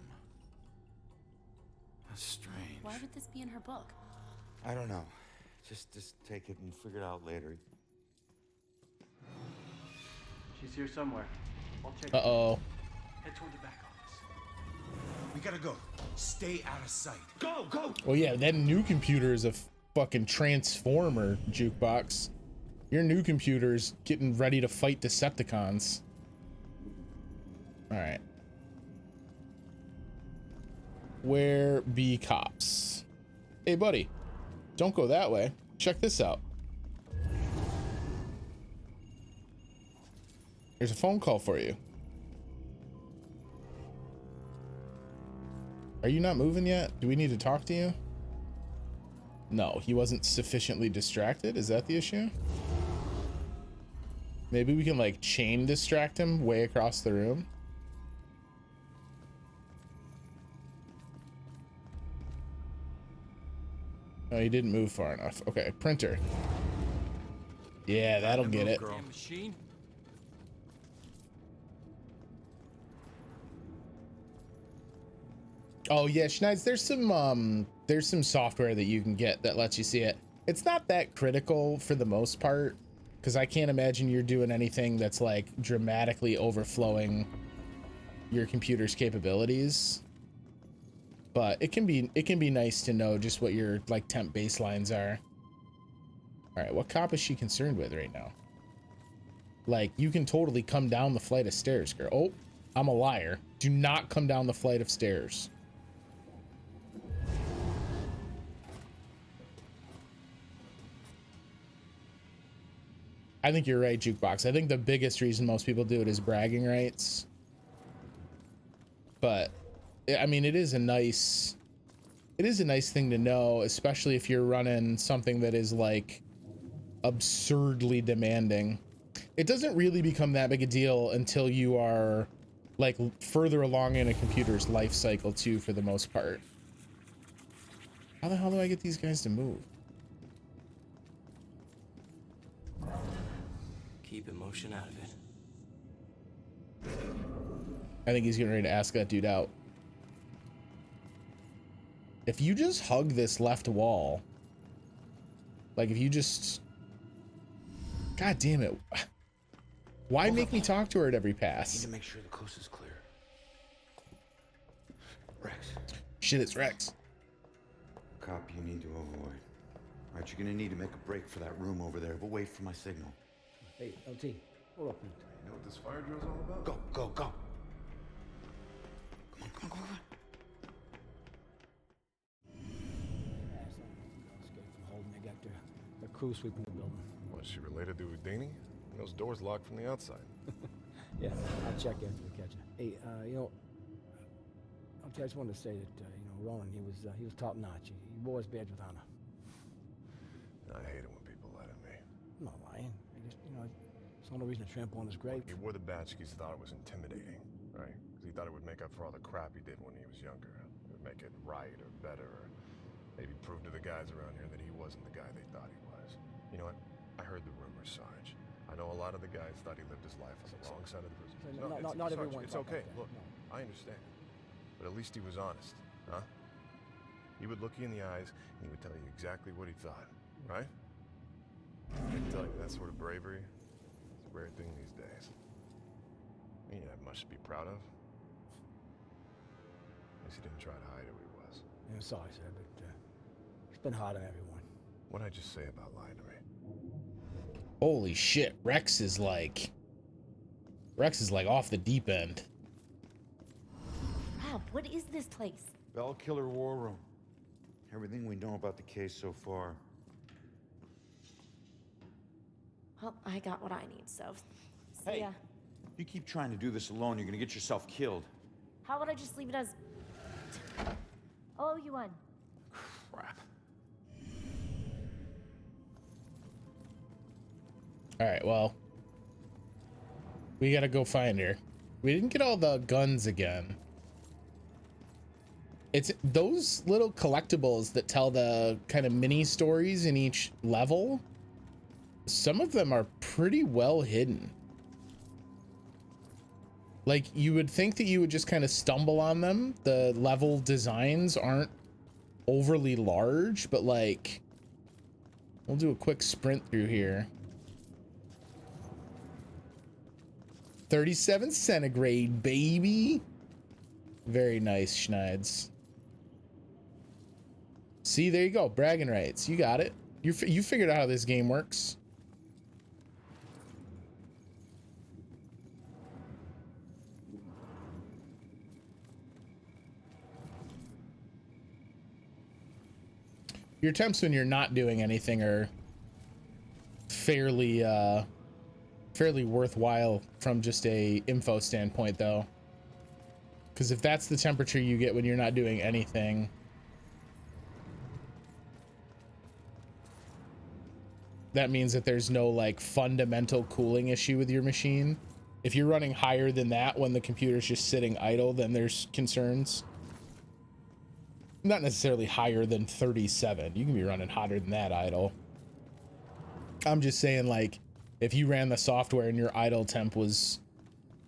That's strange. Why would this be in her book? I don't know. Just take it and figure it out later. She's here somewhere. I'll check. Uh-oh. Head toward the back office. We gotta go. Stay out of sight. Go, go! Oh yeah, that new computer is a fucking transformer, Jukebox. Your new computer's getting ready to fight Decepticons. Alright. Where be cops? Hey buddy, don't go that way. Check this out. There's a phone call for you. Are you not moving yet? Do we need to talk to you? No, he wasn't sufficiently distracted. Is that the issue? Maybe we can like chain distract him way across the room. Oh, he didn't move far enough. Okay, printer. Yeah, that'll get it. Damn machine. Oh yeah, Schneids, there's some software that you can get that lets you see it. It's not that critical for the most part, because I can't imagine you're doing anything that's like dramatically overflowing your computer's capabilities. But it can be nice to know just what your like temp baselines are. All right, what cop is she concerned with right now? Like, you can totally come down the flight of stairs, girl. Oh, I'm a liar. Do not come down the flight of stairs. I think you're right, Jukebox. I think the biggest reason most people do it is bragging rights. But I mean, it is a nice thing to know, especially if you're running something that is like absurdly demanding. It doesn't really become that big a deal until you are like further along in a computer's life cycle too, for the most part. How the hell do I get these guys to move? Keep emotion out of it. I think he's getting ready to ask that dude out. If you just hug this left wall, like if you just, God damn it. Why make me talk to her at every pass? Need to make sure the coast is clear. Rex. Shit, it's Rex. Cop you need to avoid. All right, you're gonna need to make a break for that room over there, but wait for my signal. Hey, LT, hold up. You know what this fire drill's all about? Go, go, go. Come on, come on, come on. Escape from Holden. They got their crew sweeping the building. Was she related to Houdini? Those doors locked from the outside. Yeah, I'll check after we catch her. Hey, you know, LT, I just wanted to say that, you know, Ronan, he was top notch. He wore his badge with honor. I hate it when people lie to me. I'm not lying. I just, you know, it's no reason to trample on his grave. He wore the badge because he thought it was intimidating, right? Because he thought it would make up for all the crap he did when he was younger. It would make it right or better, or maybe prove to the guys around here that he wasn't the guy they thought he was. You know what? I heard the rumors, Sarge. I know a lot of the guys thought he lived his life on the wrong side of the prison. Not Sarge, everyone. it's okay. Look, I understand. But at least he was honest, huh? He would look you in the eyes and he would tell you exactly what he thought, right? I can tell you that sort of bravery is a rare thing these days. He didn't have much to be proud of. At least he didn't try to hide who he was. I'm sorry, sir, but it's been hard on everyone. What'd I just say about lying to me? Holy shit, Rex is like off the deep end. Rob, what is this place? Bell Killer War Room. Everything we know about the case so far. Well, I got what I need, so see Hey. ya. You keep trying to do this alone, you're gonna get yourself killed. How about I just leave it as... I'll owe you one. Crap. All right, well, we gotta go find her. We didn't get all the guns again. It's those little collectibles that tell the kind of mini stories in each level. Some of them are pretty well hidden. Like, you would think that you would just kind of stumble on them. The level designs aren't overly large, but like, we'll do a quick sprint through here. 37 centigrade, baby. Very nice, Schneids. See, there you go. Bragging rights. You got it. You figured out how this game works. Your attempts when you're not doing anything are fairly worthwhile from just a info standpoint, though, because if that's the temperature you get when you're not doing anything, that means that there's no like fundamental cooling issue with your machine. If you're running higher than that when the computer's just sitting idle, then there's concerns. not necessarily higher than 37. You can be running hotter than that idle. I'm just saying, like, if you ran the software and your idle temp was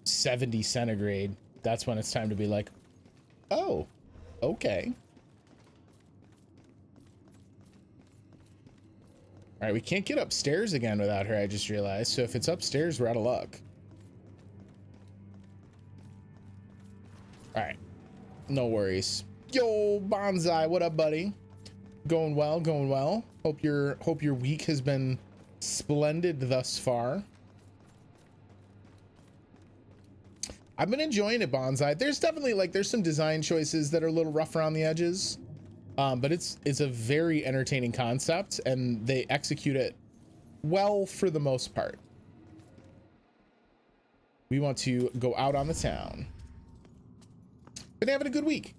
70 centigrade, that's when it's time to be like, oh, okay. All right, we can't get upstairs again without her, I just realized. So if it's upstairs, we're out of luck. All right, no worries. Yo, Bonsai, what up, buddy? Going well, going well. Hope your week has been splendid thus far. I've been enjoying it, Bonsai. There's definitely, like, there's some design choices that are a little rough around the edges. But it's a very entertaining concept, and they execute it well for the most part. We want to go out on the town. Been having a good week.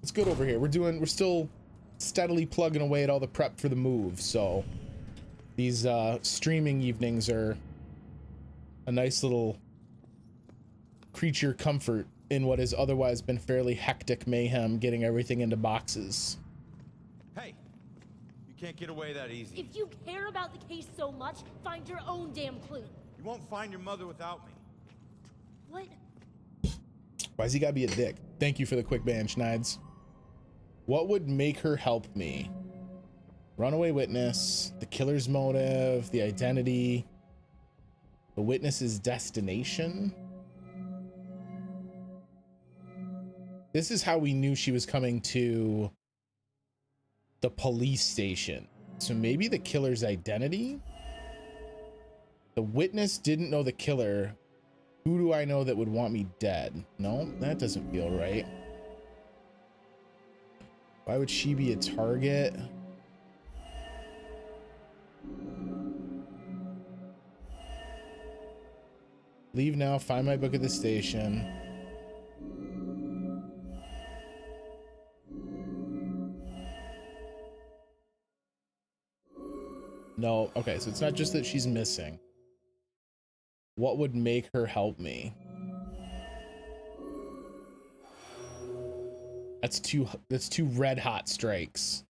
It's good over here. We're still steadily plugging away at all the prep for the move, so these streaming evenings are a nice little creature comfort in what has otherwise been fairly hectic mayhem getting everything into boxes. Hey, you can't get away that easy. If you care about the case so much, find your own damn clue. You won't find your mother without me. What? Why's he gotta be a dick? Thank you for the quick ban, Schneid's. What would make her help me? Runaway witness, the killer's motive, the identity, the witness's destination. This is how we knew she was coming to the police station. So maybe the killer's identity? The witness didn't know the killer. Who do I know that would want me dead? No, that doesn't feel right. Why would she be a target? Leave now, find my book at the station. No, okay, so it's not just that she's missing. What would make her help me? That's two red hot strikes.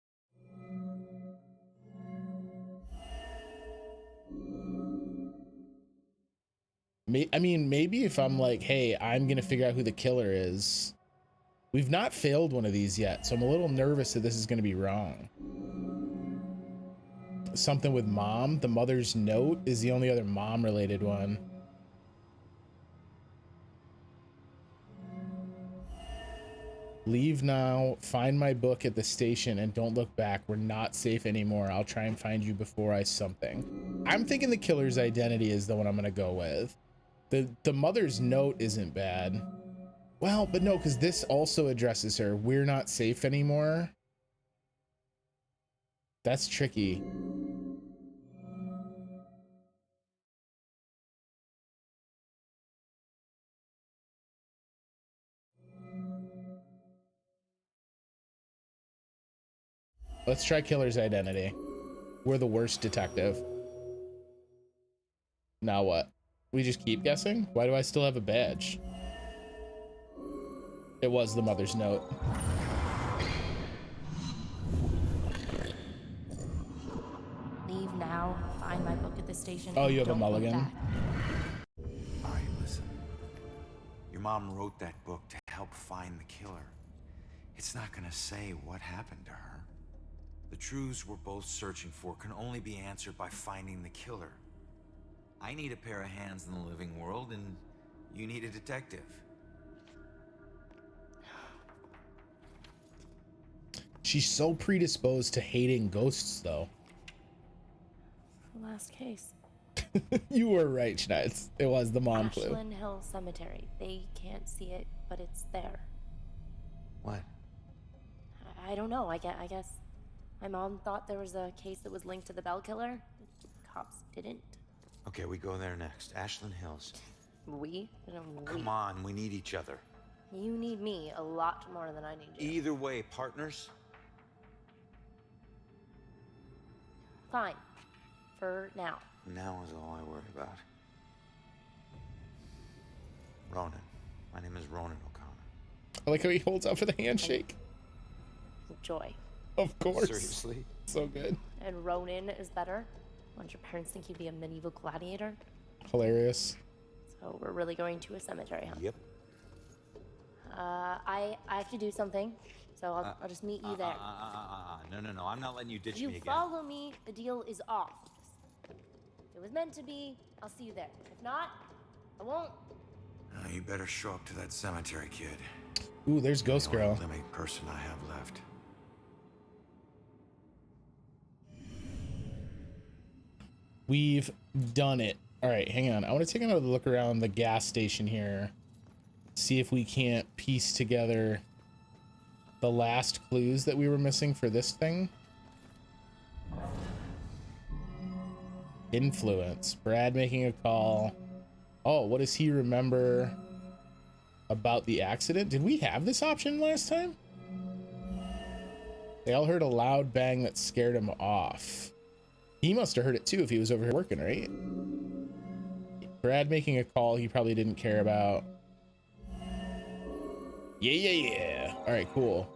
I mean, maybe if I'm like, hey, I'm gonna figure out who the killer is. We've not failed one of these yet, so I'm a little nervous that this is gonna be wrong. Something with mom. The mother's note is the only other mom related one. Leave now, find my book at the station, and don't look back. We're not safe anymore. I'll try and find you before I something. I'm thinking the killer's identity is the one I'm gonna go with. The mother's note isn't bad. Well, but no, because this also addresses her. We're not safe anymore. That's tricky. Let's try killer's identity. We're the worst detective. Now what? We just keep guessing? Why do I still have a badge? It was the mother's note. Leave now, find my book at the station. Oh, you have a don't look mulligan. back. All right, listen. Your mom wrote that book to help find the killer. It's not gonna say what happened to her. The truths we're both searching for can only be answered by finding the killer. I need a pair of hands in the living world, and you need a detective. She's so predisposed to hating ghosts, though. The last case. You were right, Schneids. It was the mom clue. Ashland Hill Cemetery. They can't see it, but it's there. What? I don't know. I guess my mom thought there was a case that was linked to the Bell killer. The cops didn't. Okay, we go there next. Ashland Hills. We? Come on, we need each other. You need me a lot more than I need you. Either way, partners. Fine. For now. Now is all I worry about. Ronan. My name is Ronan O'Connor. I like how he holds out for the handshake. Joy. Of course. Seriously? So good. And Ronin is better. Don't your parents think you'd be a medieval gladiator? Hilarious. So we're really going to a cemetery, huh? Yep. I have to do something, so I'll just meet you there. No, I'm not letting you ditch You me again. follow me, the deal is off. If it was meant to be, I'll see you there. If not, I won't. You better show up to that cemetery, kid. Ooh, there's Ghost You're the Girl. only living person I have left. We've done it. All right, hang on. I want to take another look around the gas station here. See if we can't piece together the last clues that we were missing for this thing. Influence. Brad making a call. Oh, what does he remember about the accident? Did we have this option last time? They all heard a loud bang that scared him off. He must have heard it too if he was over here working, right? Brad making a call he probably didn't care about. Yeah. All right, cool.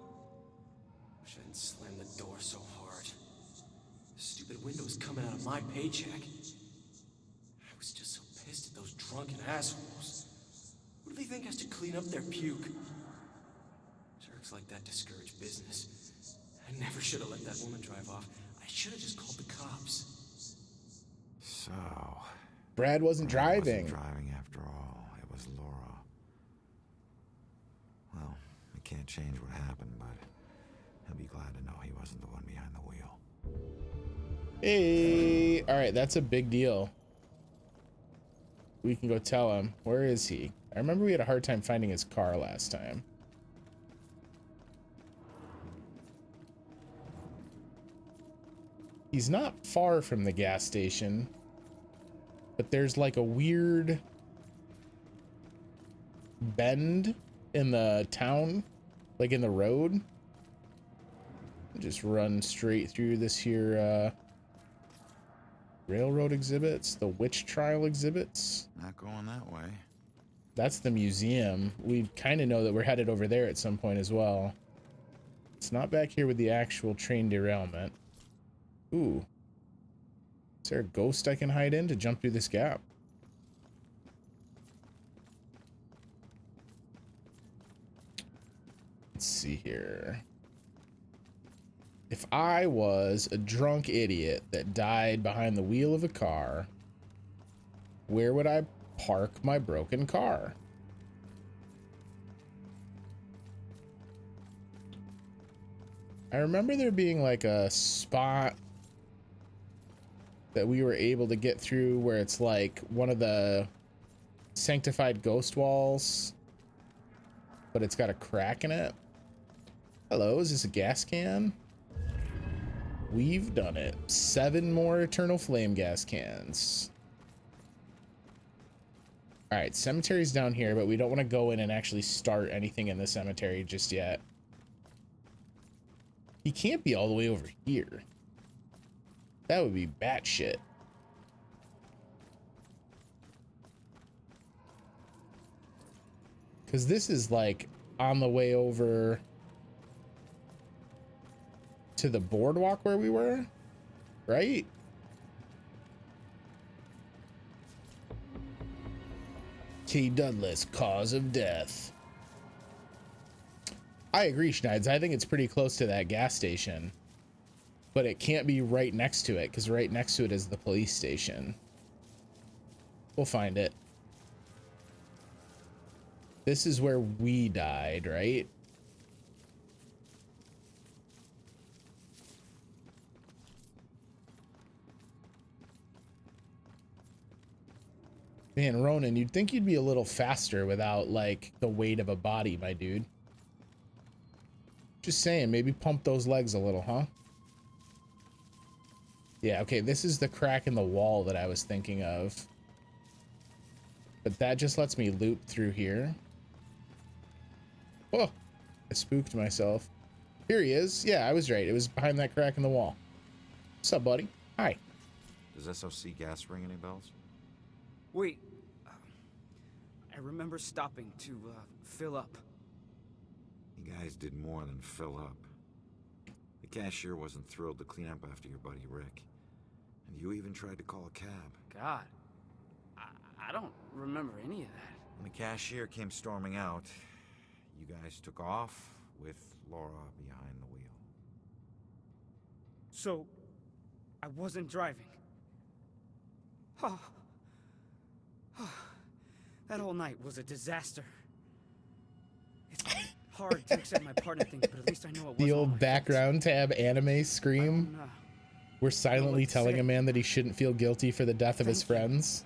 Wish I hadn't slammed the door so hard. The stupid window's coming out of my paycheck. I was just so pissed at those drunken assholes. What do they think has to clean up their puke? Jerks like that discourage business. I never should have let that woman drive off. I should have just called the cops. So... Brad wasn't driving. Driving after all. It was Laura. Well, we can't change what happened, but he'll be glad to know he wasn't the one behind the wheel. Hey, all right, that's a big deal. We can go tell him. Where is he? I remember we had a hard time finding his car last time. He's not far from the gas station, but there's like a weird bend in the town, like in the road. Just run straight through this here railroad exhibits, the witch trial exhibits. Not going that way. That's the museum. We kind of know that we're headed over there at some point as well. It's not back here with the actual train derailment. Ooh. Is there a ghost I can hide in to jump through this gap? Let's see here. If I was a drunk idiot that died behind the wheel of a car, where would I park my broken car? I remember there being like a spot that we were able to get through where it's like one of the sanctified ghost walls, but it's got a crack in it. Hello, is this a gas can? We've done it. 7 more Eternal Flame gas cans. All right, cemetery's down here, but we don't want to go in and actually start anything in the cemetery just yet. He can't be all the way over here. That would be batshit. Because this is like on the way over to the boardwalk where we were, right? T. Douglas, cause of death. I agree, Schneids. I think it's pretty close to that gas station. But it can't be right next to it, because right next to it is the police station. We'll find it. This is where we died, right? Man, Ronan, you'd think you'd be a little faster without, like, the weight of a body, my dude. Just saying, maybe pump those legs a little, huh? Yeah, okay, this is the crack in the wall that I was thinking of. But that just lets me loop through here. Oh, I spooked myself. Here he is. Yeah, I was right. It was behind that crack in the wall. What's up, buddy? Hi. Does SOC gas ring any bells? Wait. I remember stopping to fill up. You guys did more than fill up. cashier wasn't thrilled to clean up after your buddy Rick. And you even tried to call a cab. God, I don't remember any of that. When the cashier came storming out, you guys took off with Laura behind the wheel. So, I wasn't driving. Oh. That whole night was a disaster. It's hard to accept my partner thinks, but at least I know it wasn't The all old my background tab anime scream. We're silently telling a man that he shouldn't feel guilty for the death of his friends.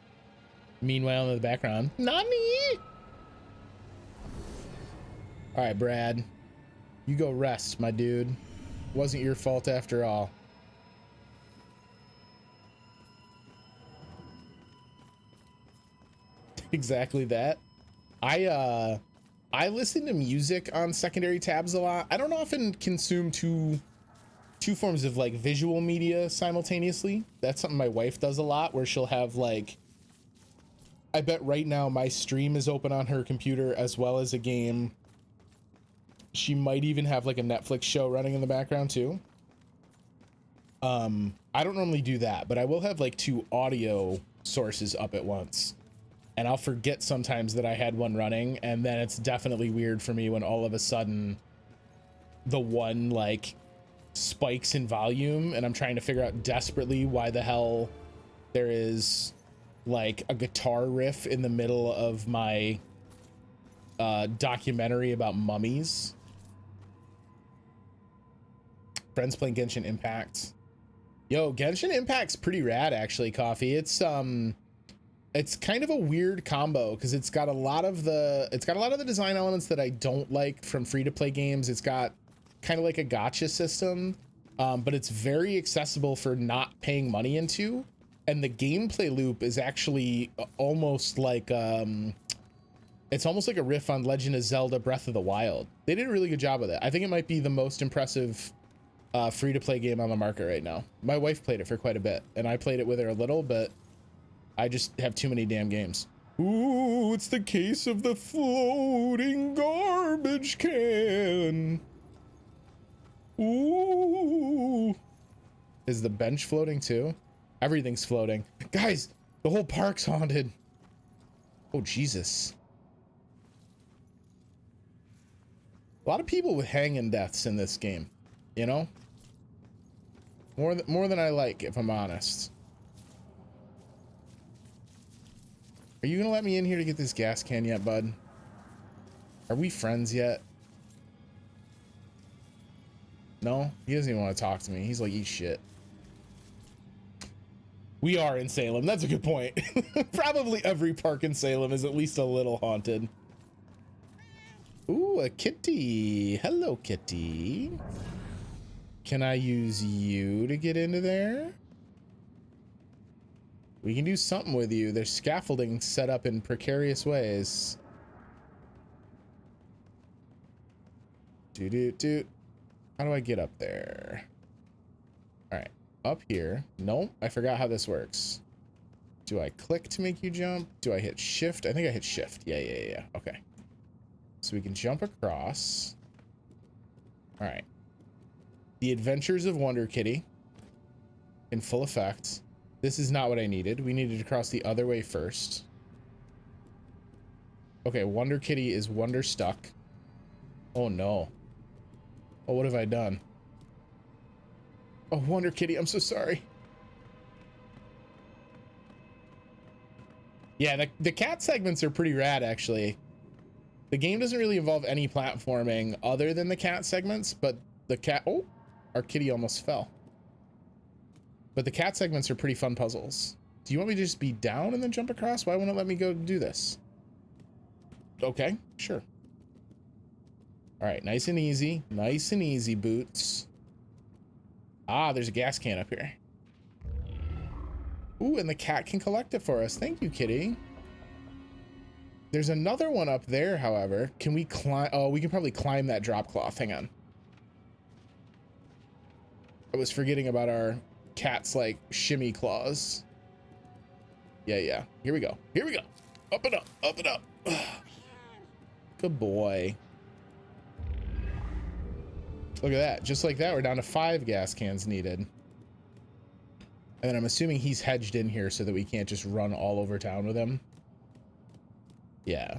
Meanwhile, in the background, Nani? All right, Brad, you go rest, my dude. Wasn't your fault after all. Exactly that. I listen to music on secondary tabs a lot. I don't often consume two forms of like visual media simultaneously. That's something my wife does a lot, where she'll have like, I bet right now my stream is open on her computer as well as a game. She might even have like a Netflix show running in the background too. I don't normally do that, but I will have like two audio sources up at once. And I'll forget sometimes that I had one running, and then it's definitely weird for me when all of a sudden the one like spikes in volume, and I'm trying to figure out desperately why the hell there is like a guitar riff in the middle of my documentary about mummies. Friends playing Genshin Impact. Yo, Genshin Impact's pretty rad actually, Coffee. It's kind of a weird combo because it's got a lot of the design elements that I don't like from free-to-play games. It's got kind of like a gacha system, but it's very accessible for not paying money into, and the gameplay loop is actually almost like it's almost like a riff on Legend of Zelda Breath of the Wild. They did a really good job with it. I think it might be the most impressive free-to-play game on the market right now. My wife played it for quite a bit, and I played it with her a little, but I just have too many damn games. Ooh, it's the case of the floating garbage can. Ooh. Is the bench floating too? Everything's floating. Guys, the whole park's haunted. Oh, Jesus. A lot of people with hanging deaths in this game, you know? More than I like, if I'm honest. Are you gonna let me in here to get this gas can yet, bud? Are we friends yet? No? He doesn't even want to talk to me. He's like, eat shit. We are in Salem. That's a good point. Probably every park in Salem is at least a little haunted. Ooh, a kitty. Hello, kitty. Can I use you to get into there? We can do something with you. There's scaffolding set up in precarious ways. Do. How do I get up there? All right, up here. Nope, I forgot how this works. Do I click to make you jump? Do I hit shift? I think I hit shift. Yeah. Okay. So we can jump across. All right. The Adventures of Wonder Kitty in full effect. This is not what I needed. We needed to cross the other way first. Okay, Wonder Kitty is wonder stuck. Oh no. Oh, what have I done? Oh, Wonder Kitty, I'm so sorry. Yeah, the cat segments are pretty rad, actually. The game doesn't really involve any platforming other than the cat segments, but the cat... Oh, our kitty almost fell. But the cat segments are pretty fun puzzles. Do you want me to just be down and then jump across? Why won't it let me go do this? Okay, sure. All right, nice and easy. Nice and easy, Boots. Ah, there's a gas can up here. Ooh, and the cat can collect it for us. Thank you, kitty. There's another one up there, however. Can we climb? Oh, we can probably climb that drop cloth. Hang on. I was forgetting about our cat's like shimmy claws. Yeah. Here we go. Up and up. Good boy. Look at that. Just like that, we're down to 5 gas cans needed. And then I'm assuming he's hedged in here so that we can't just run all over town with him. Yeah.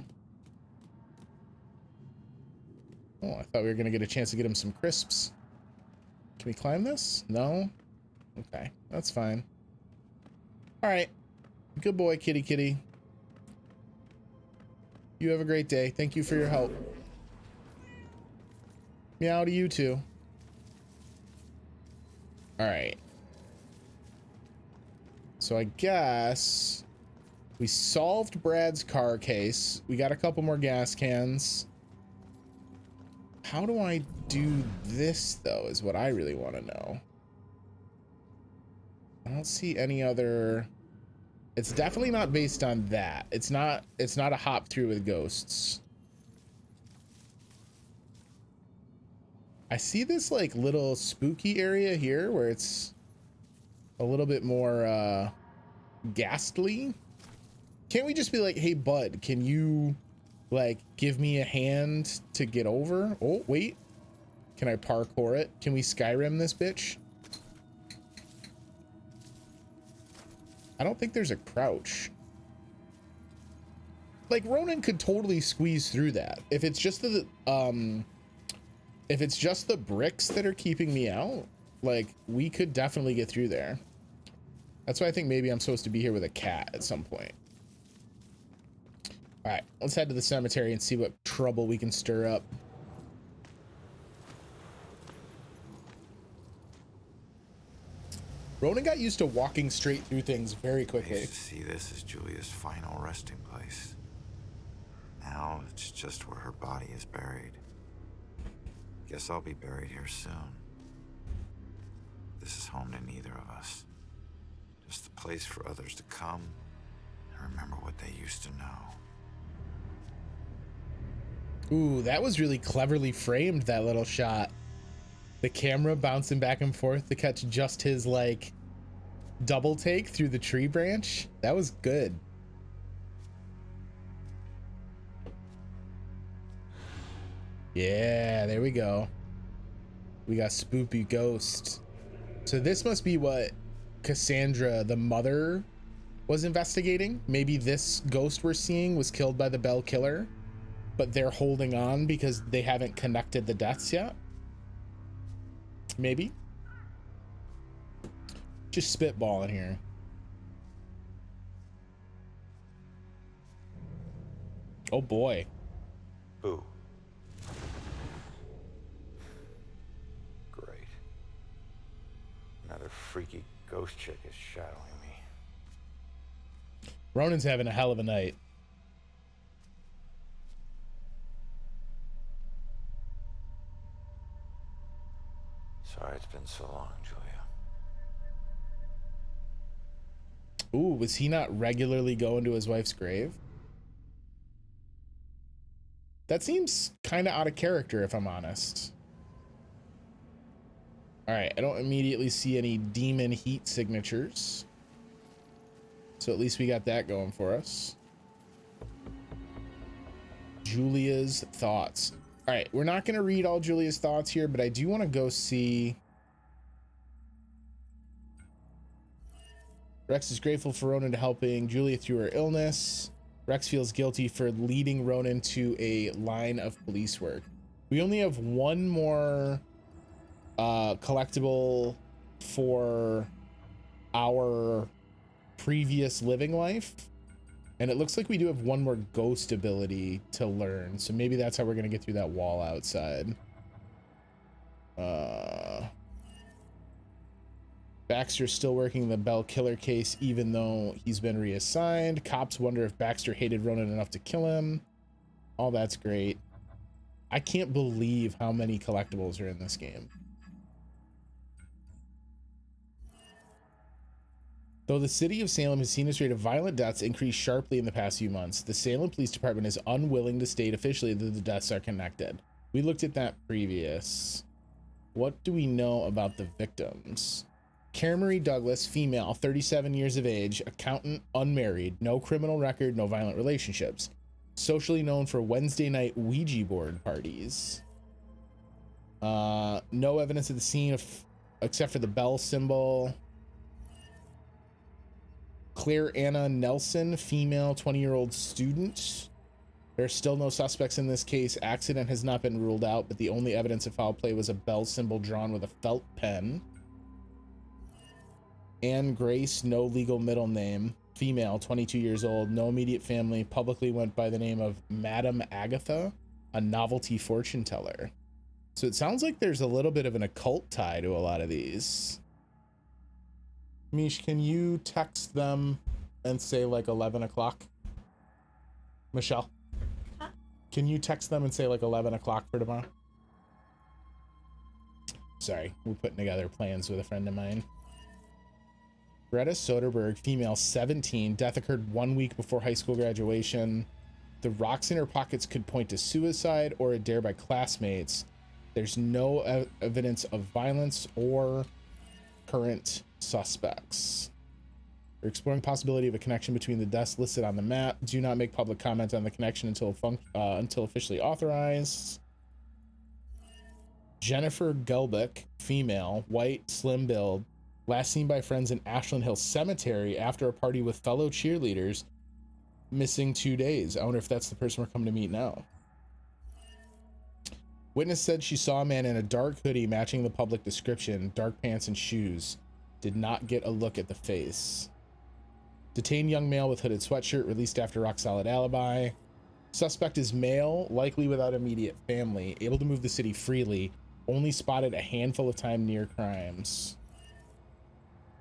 Oh, I thought we were going to get a chance to get him some crisps. Can we climb this? No? Okay, that's fine. All right. Good boy, kitty kitty. You have a great day. Thank you for your help. Meow to you too. All right. So I guess we solved Brad's car case. We got a couple more gas cans. How do I do this though, is what I really want to know. I don't see any other. It's definitely not based on that. It's not a hop through with ghosts. I see this like little spooky area here where it's a little bit more ghastly. Can't we just be like, hey bud, can you like give me a hand to get over? Oh wait, can I parkour it? Can we Skyrim this bitch? I don't think there's a crouch. Like Ronan could totally squeeze through that. If it's just the bricks that are keeping me out, like we could definitely get through there. That's why I think maybe I'm supposed to be here with a cat at some point. All right, let's head to the cemetery and see what trouble we can stir up. Ronan got used to walking straight through things very quickly. I used to see this as Julia's final resting place. Now it's just where her body is buried. Guess I'll be buried here soon. This is home to neither of us. Just a place for others to come and remember what they used to know. Ooh, that was really cleverly framed, that little shot. The camera bouncing back and forth to catch just his like double take through the tree branch. That was good. Yeah, there we go. We got Spoopy Ghost. So this must be what Cassandra, the mother, was investigating. Maybe this ghost we're seeing was killed by the Bell Killer, but they're holding on because they haven't connected the deaths yet. Maybe. Just spitballing here. Oh boy. Boo. Great. Another freaky ghost chick is shadowing me. Ronan's having a hell of a night. Sorry it's been so long, Julia. Ooh, was he not regularly going to his wife's grave? That seems kind of out of character, if I'm honest. All right, I don't immediately see any demon heat signatures. So at least we got that going for us. Julia's thoughts. All right, we're not going to read all Julia's thoughts here, but I do want to go see. Rex is grateful for Ronan helping Julia through her illness. Rex feels guilty for leading Ronan to a line of police work. We only have one more collectible for our previous living life. And it looks like we do have one more ghost ability to learn. So maybe that's how we're going to get through that wall outside. Baxter's still working the Bell Killer case, even though he's been reassigned. Cops wonder if Baxter hated Ronan enough to kill him. All that's great. I can't believe how many collectibles are in this game. Though the city of Salem has seen its rate of violent deaths increase sharply in the past few months, the Salem Police Department is unwilling to state officially that the deaths are connected. We looked at that previous. What do we know about the victims? Karen Marie Douglas, female, 37 years of age, accountant, unmarried, no criminal record, no violent relationships. Socially known for Wednesday night Ouija board parties. No evidence at the scene except for the bell symbol. Claire Anna Nelson, female, 20-year-old student. There are still no suspects in this case. Accident has not been ruled out, but the only evidence of foul play was a bell symbol drawn with a felt pen. Anne Grace, no legal middle name. Female, 22 years old, no immediate family. Publicly went by the name of Madame Agatha, a novelty fortune teller. So it sounds like there's a little bit of an occult tie to a lot of these. Mish, can you text them and say like 11 o'clock? Michelle, can you text them and say like 11 o'clock for tomorrow? Sorry, we're putting together plans with a friend of mine. Greta Soderbergh, female, 17. Death occurred 1 week before high school graduation. The rocks in her pockets could point to suicide or a dare by classmates. There's no evidence of violence or current suspects. We're exploring possibility of a connection between the deaths listed on the map. Do not make public comment on the connection until officially authorized. Jennifer Gelbeck, female, white, slim build, last seen by friends in Ashland Hill Cemetery after a party with fellow cheerleaders. Missing 2 days. I wonder if that's the person we're coming to meet now. Witness said she saw a man in a dark hoodie matching the public description, dark pants and shoes. Did not get a look at the face. Detained young male with hooded sweatshirt, released after rock solid alibi. Suspect is male, likely without immediate family, able to move the city freely, only spotted a handful of time near crimes.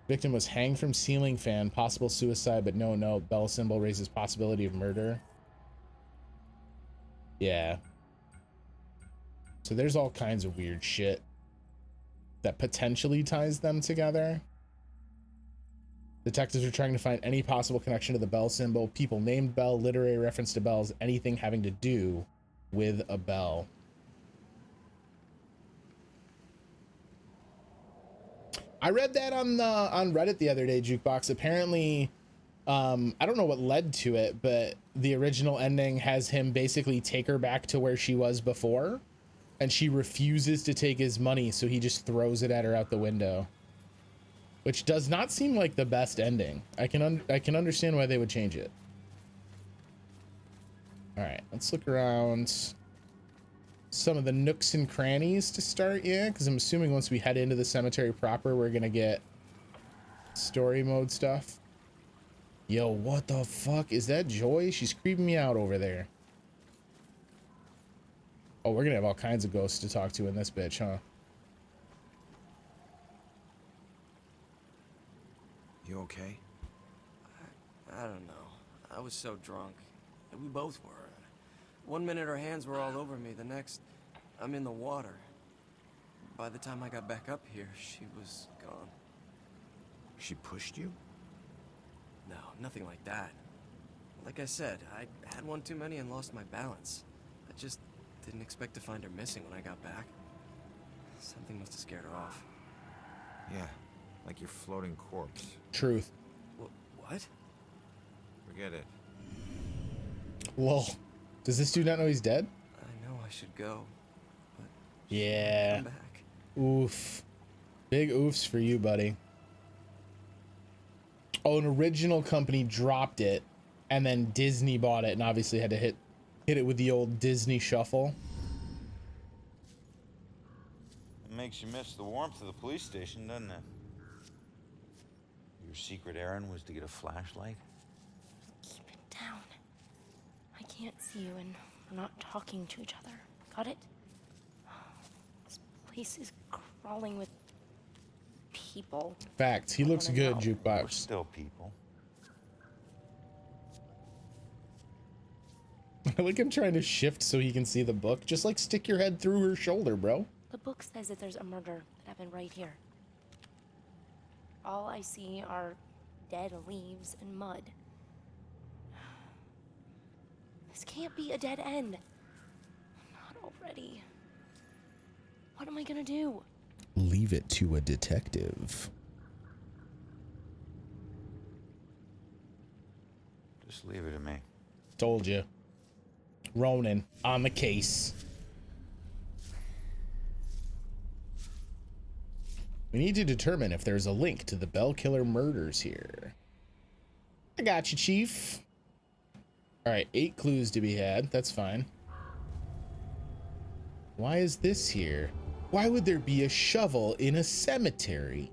Victim was hanged from ceiling fan, possible suicide, but no note. Bell symbol raises possibility of murder. Yeah. So there's all kinds of weird shit that potentially ties them together. Detectives are trying to find any possible connection to the bell symbol, people named Bell, literary reference to bells, anything having to do with a bell. I read that on Reddit the other day, Jukebox. Apparently, I don't know what led to it, but the original ending has him basically take her back to where she was before, and she refuses to take his money, so he just throws it at her out the window. Which does not seem like the best ending. I can understand why they would change it. All right, let's look around some of the nooks and crannies to start, yeah, because I'm assuming once we head into the cemetery proper, we're gonna get story mode stuff. Yo, what the fuck? Is that Joy? She's creeping me out over there. Oh, we're gonna have all kinds of ghosts to talk to in this bitch, huh? You okay? I don't know. I was so drunk. We both were. One minute her hands were all over me, the next, I'm in the water. By the time I got back up here, she was gone. She pushed you? No, nothing like that. Like I said, I had one too many and lost my balance. I just didn't expect to find her missing when I got back. Something must have scared her off. Yeah, like your floating corpse. Truth. What? Forget it. Lol. Does this dude not know he's dead? I know I should go, but yeah. come back. Oof. Big oofs for you, buddy. Oh, an original company dropped it, and then Disney bought it, and obviously had to hit it with the old Disney shuffle. It makes you miss the warmth of the police station, doesn't it? Your secret errand was to get a flashlight? Keep it down. I can't see you, and we're not talking to each other. Got it? This place is crawling with people. Facts. He looks good, We're Jukebox. still people. I like him trying to shift so he can see the book. Just like stick your head through her shoulder, bro. The book says that there's a murder that happened right here. All I see are dead leaves and mud. This can't be a dead end. Not already. What am I gonna do? Leave it to a detective. Just leave it to me. Told you. Ronan on the case. We need to determine if there's a link to the Bell Killer murders here. I got you, Chief. All right, 8 clues to be had. That's fine. Why is this here? Why would there be a shovel in a cemetery?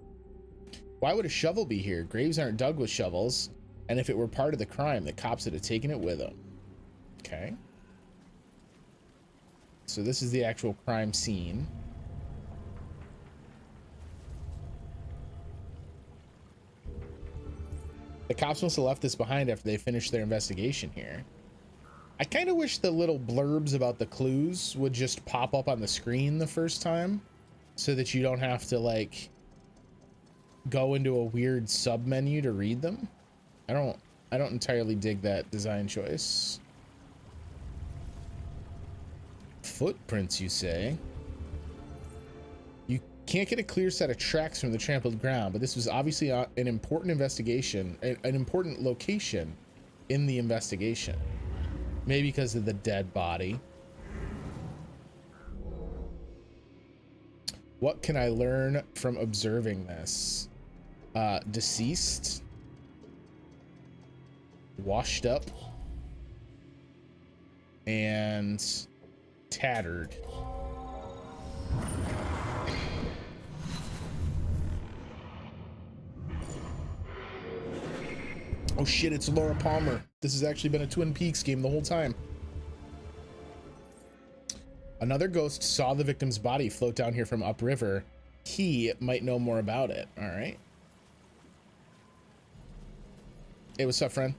Why would a shovel be here? Graves aren't dug with shovels. And if it were part of the crime, the cops would have taken it with them. Okay. So this is the actual crime scene. The cops must have left this behind after they finished their investigation here. I kind of wish the little blurbs about the clues would just pop up on the screen the first time so that you don't have to like go into a weird sub menu to read them. I don't entirely dig that design choice. Footprints, you say? You can't get a clear set of tracks from the trampled ground, but this was obviously an important investigation, an important location in the investigation. Maybe because of the dead body. What can I learn from observing this? Deceased. Washed up. And tattered. Oh shit, it's Laura Palmer. This has actually been a Twin Peaks game the whole time. Another ghost saw the victim's body float down here from upriver. He might know more about it. All right. Hey, what's up, friend?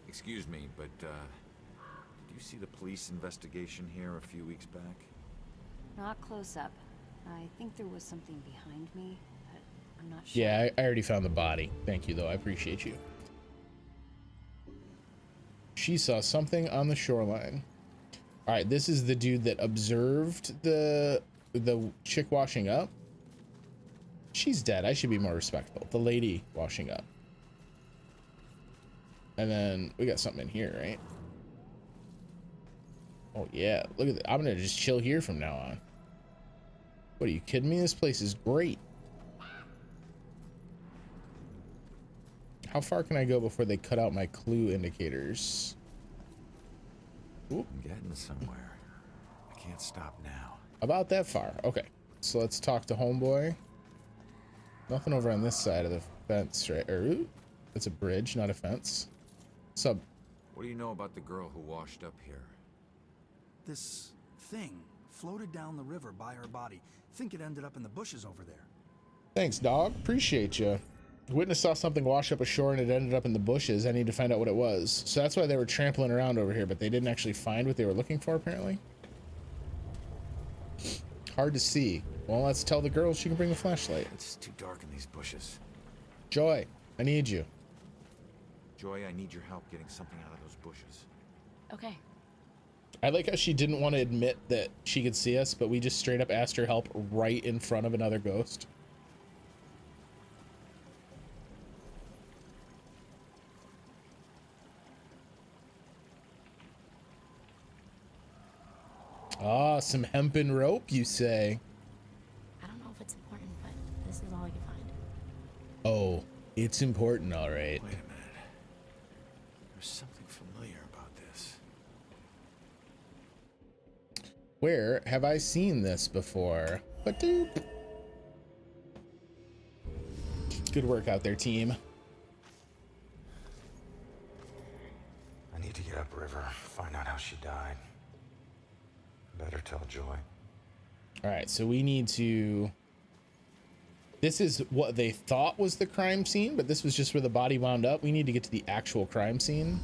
Excuse me, but, did you see the police investigation here a few weeks back? Not close up. I think there was something behind me, but I'm not sure. Yeah, I already found the body. Thank you, though. I appreciate you. She saw something on the shoreline. All right, this is the dude that observed the chick washing up. She's dead. I should be more respectful. The lady washing up. And then we got something in here, right? Oh yeah, look at that. I'm gonna just chill here from now on. What, are you kidding me? This place is great. How far can I go before they cut out my clue indicators? Ooh. I'm getting somewhere. I can't stop now. About that far. Okay, so let's talk to homeboy. Nothing over on this side of the fence, right? Or, it's a bridge, not a fence. Sup? What do you know about the girl who washed up here? This thing floated down the river by her body. Think it ended up in the bushes over there. Thanks, dog. Appreciate you. The witness saw something wash up ashore and it ended up in the bushes. I need to find out what it was. So that's why they were trampling around over here, but they didn't actually find what they were looking for, apparently. Hard to see. Well, let's tell the girl she can bring the flashlight. It's too dark in these bushes. Joy, I need you. Joy, I need your help getting something out of those bushes. Okay. I like how she didn't want to admit that she could see us, but we just straight up asked her help right in front of another ghost. Ah, some hempen rope, you say? I don't know if it's important, but this is all I can find. Oh, it's important, all right. Wait a minute. There's something familiar about this. Where have I seen this before? Ba-doop. Good work out there, team. I need to get upriver, find out how she died. Better tell Joy. All right, so we need to... This is what they thought was the crime scene, but this was just where the body wound up. We need to get to the actual crime scene.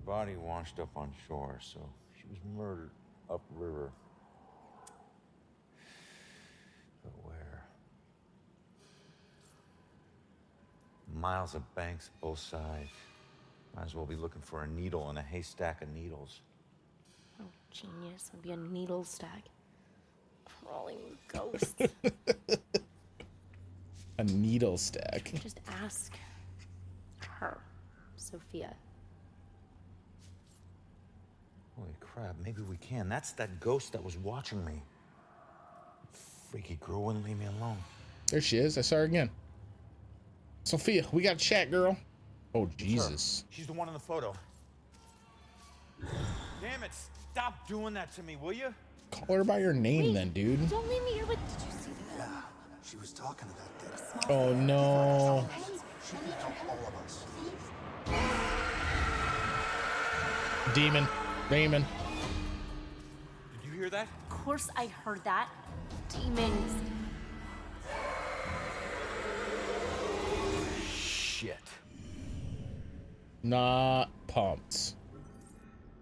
Body washed up on shore, so she was murdered upriver. But where? Miles of banks both sides. Might as well be looking for a needle in a haystack of needles. Oh, genius. It'll be a needle stack. Crawling ghost. A needle stack. Just ask her, Sophia. Holy crap, maybe we can. That's that ghost that was watching me. Freaky girl wouldn't leave me alone. There she is. I saw her again. Sophia, we got to chat, girl. Oh, Jesus. She's the one in the photo. Damn it, stop doing that to me, will you? Call her by her name then, dude. Don't leave me here with. Did you see that? Yeah, she was talking to that dead. Oh, no. She can help all of us. Demon. Demon. Did you hear that? Of course I heard that. Demons. Shit. Not pumped.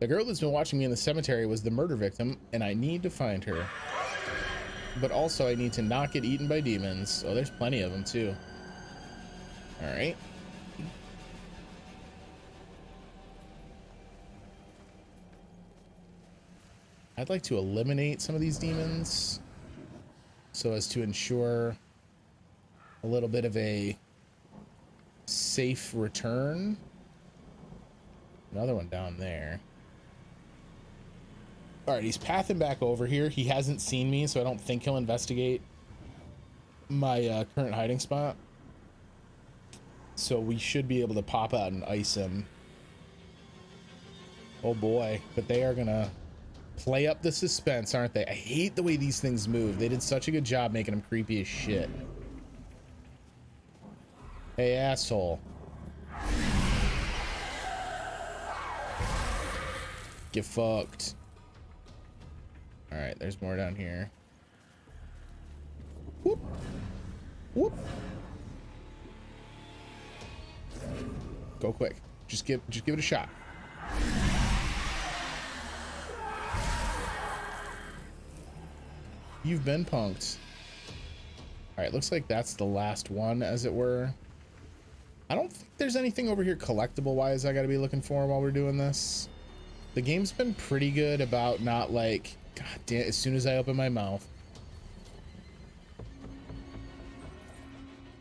The girl that's been watching me in the cemetery was the murder victim, and I need to find her. But also, I need to not get eaten by demons. Oh, there's plenty of them, too. All right. I'd like to eliminate some of these demons so as to ensure a little bit of a safe return. Another one down there. All right, he's pathing back over here. He hasn't seen me, so I don't think he'll investigate my current hiding spot. So we should be able to pop out and ice him. Oh boy, but they are gonna play up the suspense, aren't they? I hate the way these things move. They did such a good job making them creepy as shit. Hey, asshole. Get fucked. All right, there's more down here. Whoop. Whoop. Go quick. Just give it a shot. You've been punked. All right, looks like that's the last one, as it were. I don't think there's anything over here collectible wise I gotta be looking for while we're doing this. The game's been pretty good about not like, god damn, as soon as I open my mouth.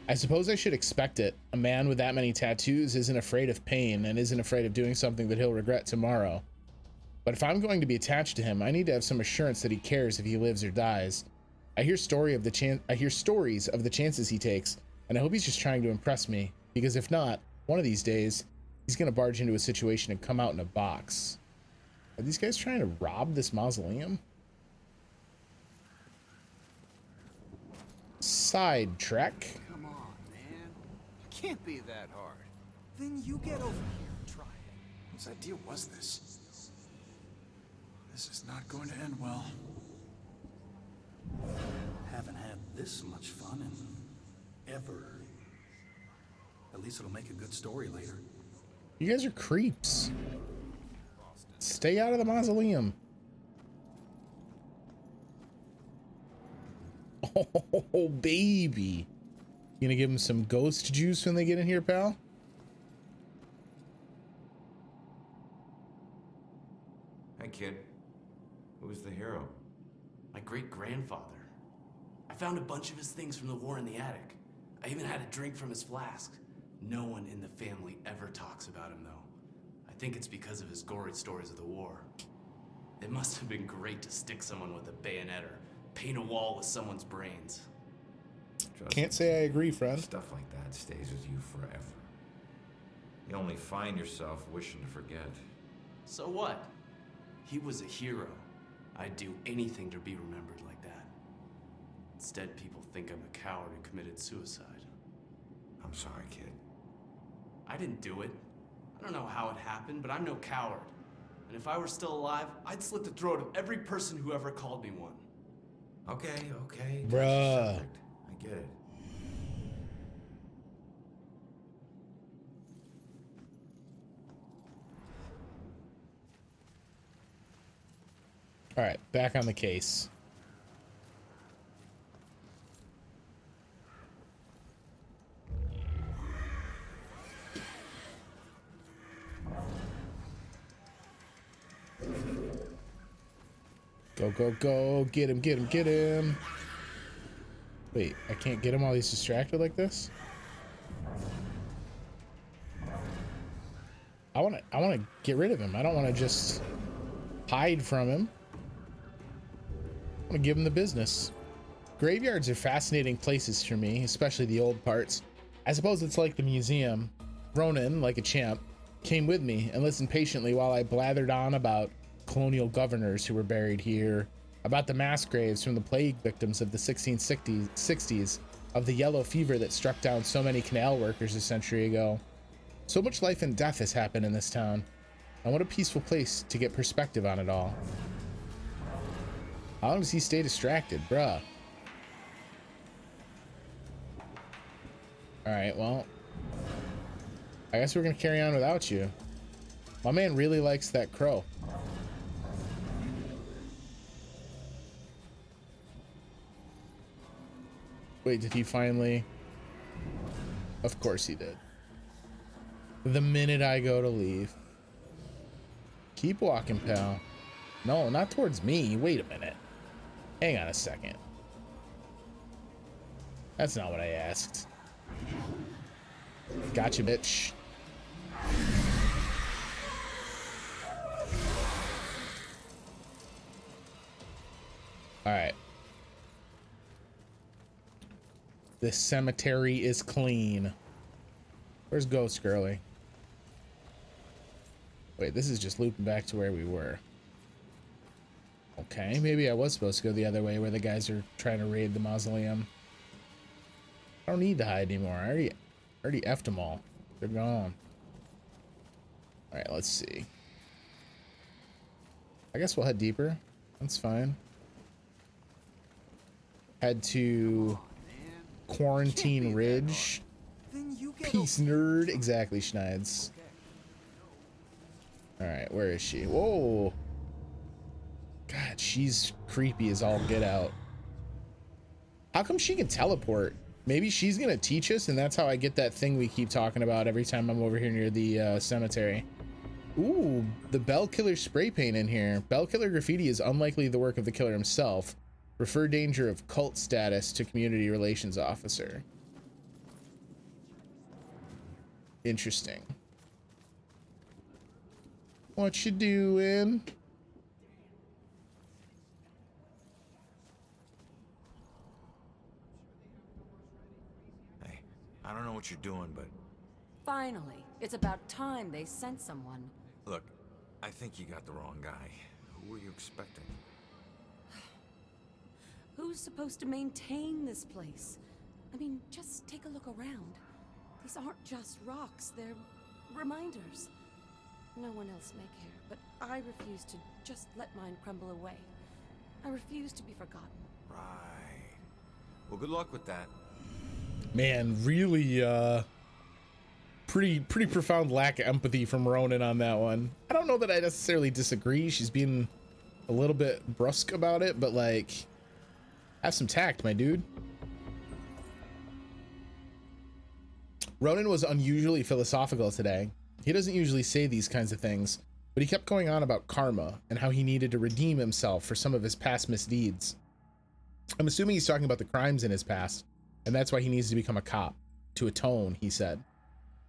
I suppose I should expect it. A man with that many tattoos isn't afraid of pain and isn't afraid of doing something that he'll regret tomorrow. But if I'm going to be attached to him, I need to have some assurance that he cares if he lives or dies. I hear stories of the chances he takes, and I hope he's just trying to impress me, because if not, one of these days, he's gonna barge into a situation and come out in a box. Are these guys trying to rob this mausoleum? Side trek. Come on, man. Can't be that hard. Then you get over here and try it. Whose idea was this? This is not going to end well. Haven't had this much fun in ever. At least it'll make a good story later. You guys are creeps. Stay out of the mausoleum. Oh, baby. You gonna give them some ghost juice when they get in here, pal? Hey, kid. Who's the hero? My great-grandfather. I found a bunch of his things from the war in the attic. I even had a drink from his flask. No one in the family ever talks about him, though. I think it's because of his gory stories of the war. It must have been great to stick someone with a bayonet or paint a wall with someone's brains. Can't say I agree, friend. Stuff like that stays with you forever. You only find yourself wishing to forget. So what? He was a hero. I'd do anything to be remembered like that. Instead, people think I'm a coward who committed suicide. I'm sorry, kid. I didn't do it. I don't know how it happened, but I'm no coward. And if I were still alive, I'd slit the throat of every person who ever called me one. Okay, okay. Bruh. I get it. All right, back on the case. Go, go, go. Get him, get him, get him. Wait, I can't get him while he's distracted like this? I want to get rid of him. I don't want to just hide from him. I want to give him the business. Graveyards are fascinating places for me, especially the old parts. I suppose it's like the museum. Ronan, like a champ, came with me and listened patiently while I blathered on about colonial governors who were buried here, about the mass graves from the plague victims of the 1660s, of the yellow fever that struck down so many canal workers a century ago. So much life and death has happened in this town, and what a peaceful place to get perspective on it all. How long does he stay distracted, bruh? Alright, well, I guess we're gonna carry on without you. My man really likes that crow. Wait, did he finally? Of course he did. The minute I go to leave. Keep walking, pal. No, not towards me. Wait a minute. Hang on a second. That's not what I asked. Gotcha, bitch. Alright. This cemetery is clean. Where's Ghost Girly? Wait, this is just looping back to where we were. Okay, maybe I was supposed to go the other way where the guys are trying to raid the mausoleum. I don't need to hide anymore. I already effed them all. They're gone. Alright, let's see. I guess we'll head deeper. That's fine. Head to Quarantine Ridge. Peace, nerd. Exactly, Schneids. Alright, where is she? Whoa! God, she's creepy as all get out. How come she can teleport? Maybe she's gonna teach us, and that's how I get that thing we keep talking about every time I'm over here near the cemetery. Ooh, the Bell Killer spray paint in here. Bell Killer graffiti is unlikely the work of the killer himself. Refer danger of cult status to community relations officer. Interesting. What you doing? Hey, I don't know what you're doing, but Finally, it's about time they sent someone. look, I think you got the wrong guy. Who were you expecting? Who's supposed to maintain this place? I mean, just take a look around. These aren't just rocks, they're reminders. No one else may care, but I refuse to just let mine crumble away. I refuse to be forgotten. Right. Well, good luck with that. Man, really, pretty profound lack of empathy from Ronan on that one. I don't know that I necessarily disagree. She's being a little bit brusque about it, but like, have some tact, my dude. Ronan was unusually philosophical today. He doesn't usually say these kinds of things, but he kept going on about karma and how he needed to redeem himself for some of his past misdeeds. I'm assuming he's talking about the crimes in his past, and that's why he needs to become a cop, to atone, he said.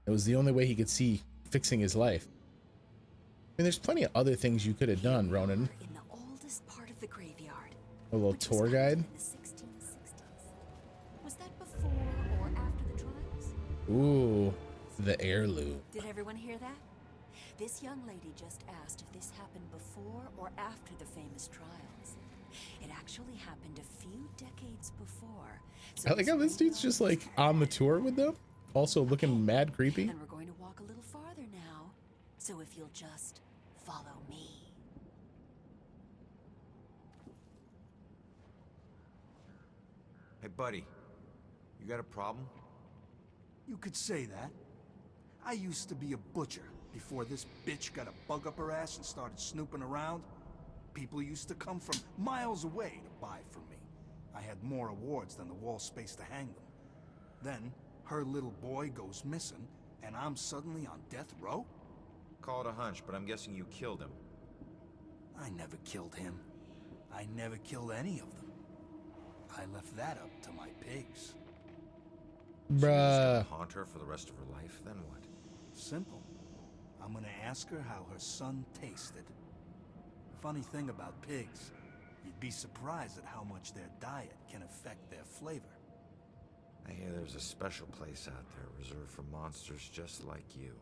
It was the only way he could see fixing his life. I mean, there's plenty of other things you could have done, Ronan. In the oldest part of the graveyard. A little tour guide. In the 1660s. Was that before or after the trials? Ooh, the heirloom. Did everyone hear that? This young lady just asked if this happened before or after the famous trials. It actually happened a few decades before. So I like how this dude's just like on the tour with them, also looking mad creepy. And we're going to walk a little farther now. So if you'll just follow me. Hey, buddy. You got a problem? You could say that. I used to be a butcher before this bitch got a bug up her ass and started snooping around. People used to come from miles away to buy from me. I had more awards than the wall space to hang them. Then, her little boy goes missing, and I'm suddenly on death row? Call it a hunch, but I'm guessing you killed him. I never killed him. I never killed any of them. I left that up to my pigs. So you're just Bruh. gonna haunt her for the rest of her life, then what? Simple. I'm gonna ask her how her son tasted. Funny thing about pigs, You'd be surprised at how much their diet can affect their flavor. I hear there's a special place out there reserved for monsters just like you.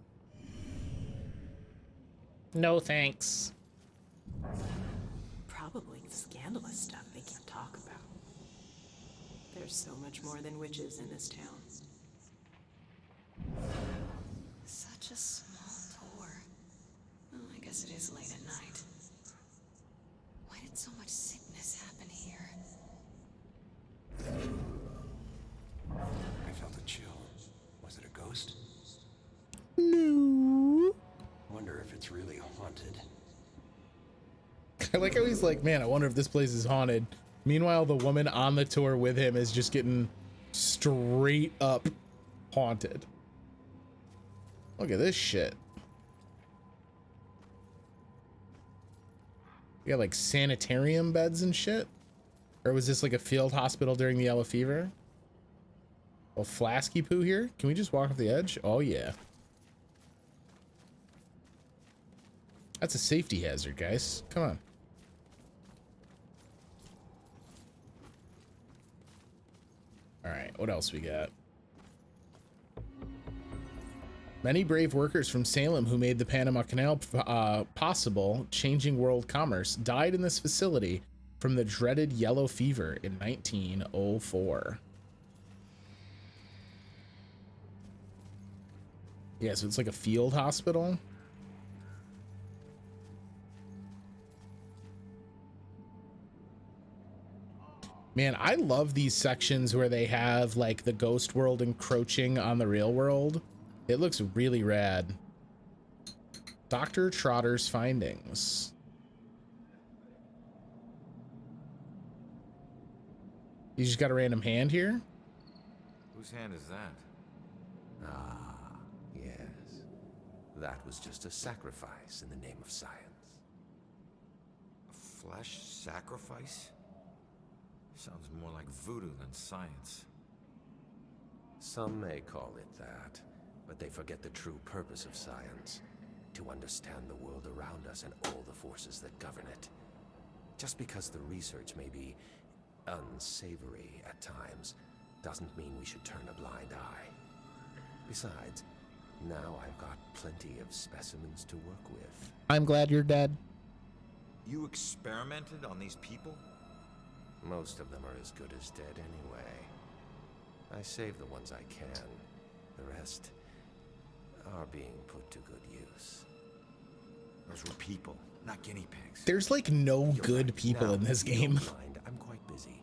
No thanks. Probably scandalous stuff they can't talk about. There's so much more than witches in this town. Such a small door. Oh, I guess it is late at night. Why did so much sickness happen here? I felt a chill. Was it a ghost? No. Wonder if it's really haunted. I like how he's like, man, I wonder if this place is haunted. Meanwhile, the woman on the tour with him is just getting straight up haunted. Look at this shit. You got like sanitarium beds and shit? Or was this like a field hospital during the yellow fever? Oh, flasky poo here? Can we just walk off the edge? Oh yeah. That's a safety hazard, guys. Come on. All right, what else we got? Many brave workers from Salem who made the Panama Canal possible, changing world commerce, died in this facility from the dreaded yellow fever in 1904. Yeah, so it's like a field hospital. Man, I love these sections where they have like the ghost world encroaching on the real world. It looks really rad. Dr. Trotter's findings. You just got a random hand here? Whose hand is that? Ah, yes. That was just a sacrifice in the name of science. A flesh sacrifice? Sounds more like voodoo than science. Some may call it that, but they forget the true purpose of science, to understand the world around us and all the forces that govern it. Just because the research may be unsavory at times, doesn't mean we should turn a blind eye. Besides, now I've got plenty of specimens to work with. I'm glad you're dead. You experimented on these people? Most of them are as good as dead anyway. I save the ones I can. The rest are being put to good use. Those were people, not guinea pigs. There's like no good people in this game. Mind, I'm quite busy.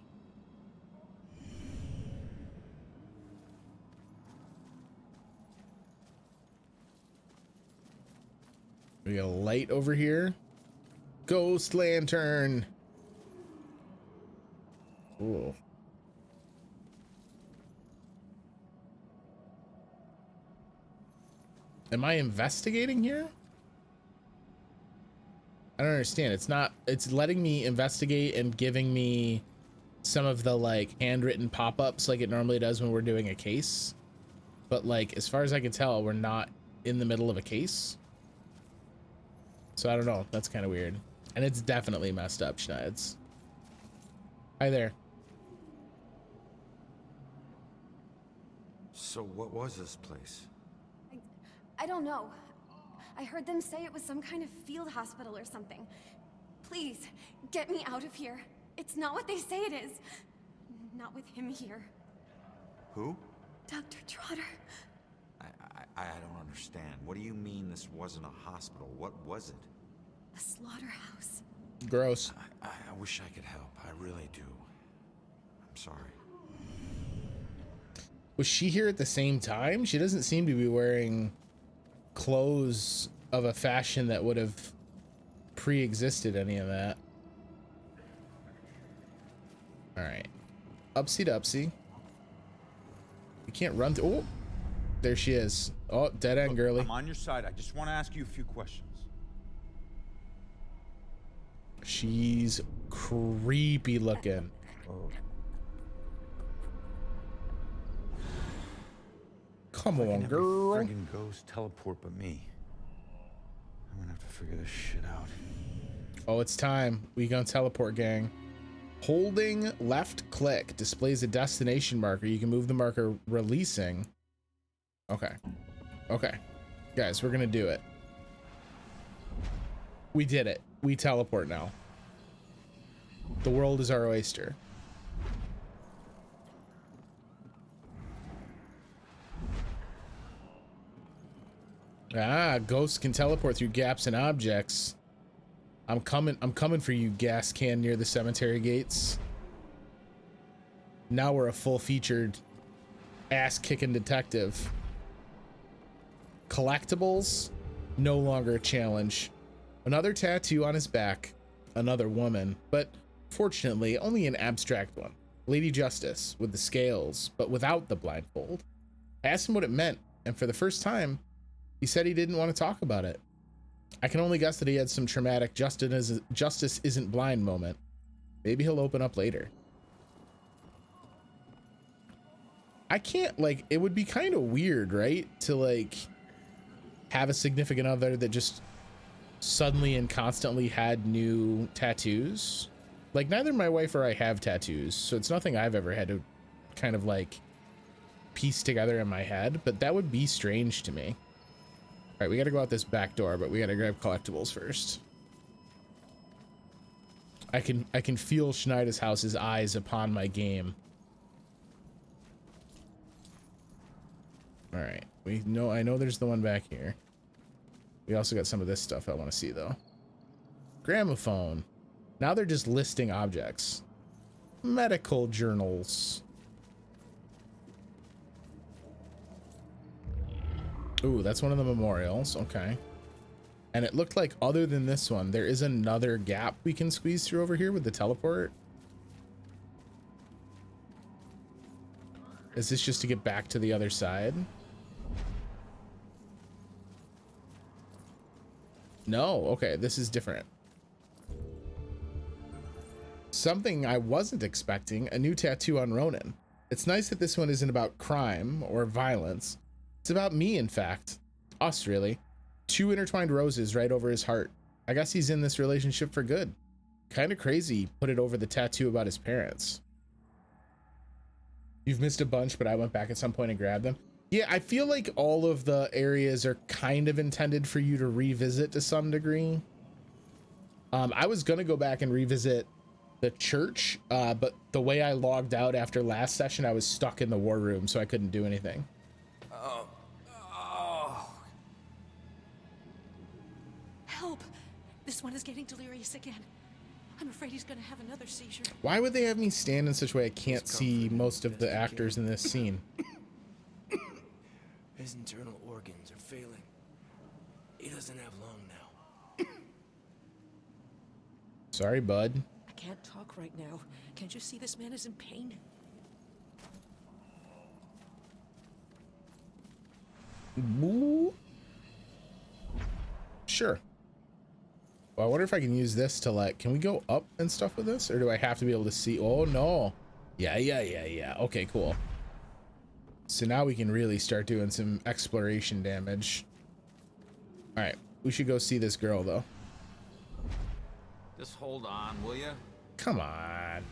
We got a light over here. Ghost lantern. Cool. Am I investigating here? I don't understand. It's letting me investigate and giving me some of the like handwritten pop-ups like it normally does when we're doing a case. But like, as far as I can tell, we're not in the middle of a case. So I don't know. That's kind of weird. And it's definitely messed up, Schneids. Hi there. So what was this place? I don't know. I heard them say it was some kind of field hospital or something. Please, get me out of here. It's not what they say it is. Not with him here. Who? Dr. Trotter. I don't understand. What do you mean this wasn't a hospital? What was it? A slaughterhouse. Gross. I wish I could help. I really do. I'm sorry. Was she here at the same time? She doesn't seem to be wearing clothes of a fashion that would have pre-existed any of that. All right. Upsy dupsy. You can't run through. Oh, there she is. Oh, dead end, girly. I'm on your side. I just want to ask you a few questions. She's creepy looking. Oh. Come on, Every girl. friggin' ghost teleport but me. I'm gonna have to figure this shit out. Oh, it's time. We gonna teleport, gang. Holding left click displays a destination marker. You can move the marker releasing. Okay. Okay. Guys, we're gonna do it. We did it. We teleport now. The world is our oyster. Ah, ghosts can teleport through gaps in objects. I'm coming for you, gas can near the cemetery gates. Now we're a full-featured ass-kicking detective. Collectibles, no longer a challenge. Another tattoo on his back, another woman, but fortunately only an abstract one. Lady Justice with the scales, but without the blindfold. I asked him what it meant, and for the first time, he said he didn't want to talk about it. I can only guess that he had some traumatic justice isn't blind moment. Maybe he'll open up later. I can't, like, it would be kind of weird, right? To, like, have a significant other that just suddenly and constantly had new tattoos. Like, neither my wife or I have tattoos, so it's nothing I've ever had to kind of, like, piece together in my head, but that would be strange to me. All right, we got to go out this back door, but we got to grab collectibles first. I can feel Schneider's house's eyes upon my game. All right, I know there's the one back here. We also got some of this stuff I want to see though. Gramophone. Now they're just listing objects. Medical journals. Ooh, that's one of the memorials. Okay. And it looked like other than this one, there is another gap we can squeeze through over here with the teleport. Is this just to get back to the other side? No. Okay, this is different. Something I wasn't expecting, a new tattoo on Ronan. It's nice that this one isn't about crime or violence. It's about me, in fact. Us, really. 2 intertwined roses right over his heart. I guess he's in this relationship for good. Kind of crazy he put it over the tattoo about his parents. You've missed a bunch, but I went back at some point and grabbed them. Yeah, I feel like all of the areas are kind of intended for you to revisit to some degree. I was going to go back and revisit the church, but the way I logged out after last session, I was stuck in the war room, so I couldn't do anything. Help! This one is getting delirious again. I'm afraid he's gonna have another seizure. Why would they have me stand in such a way I can't see most of the actors in this scene? His internal organs are failing. He doesn't have long now. Sorry, bud. I can't talk right now. Can't you see this man is in pain? Ooh. Sure. Well, I wonder if I can use this to, like, can we go up and stuff with this? Or do I have to be able to see? Oh, no. Yeah. Okay, cool. So now we can really start doing some exploration damage. All right. We should go see this girl, though. Just hold on, will you? Come on.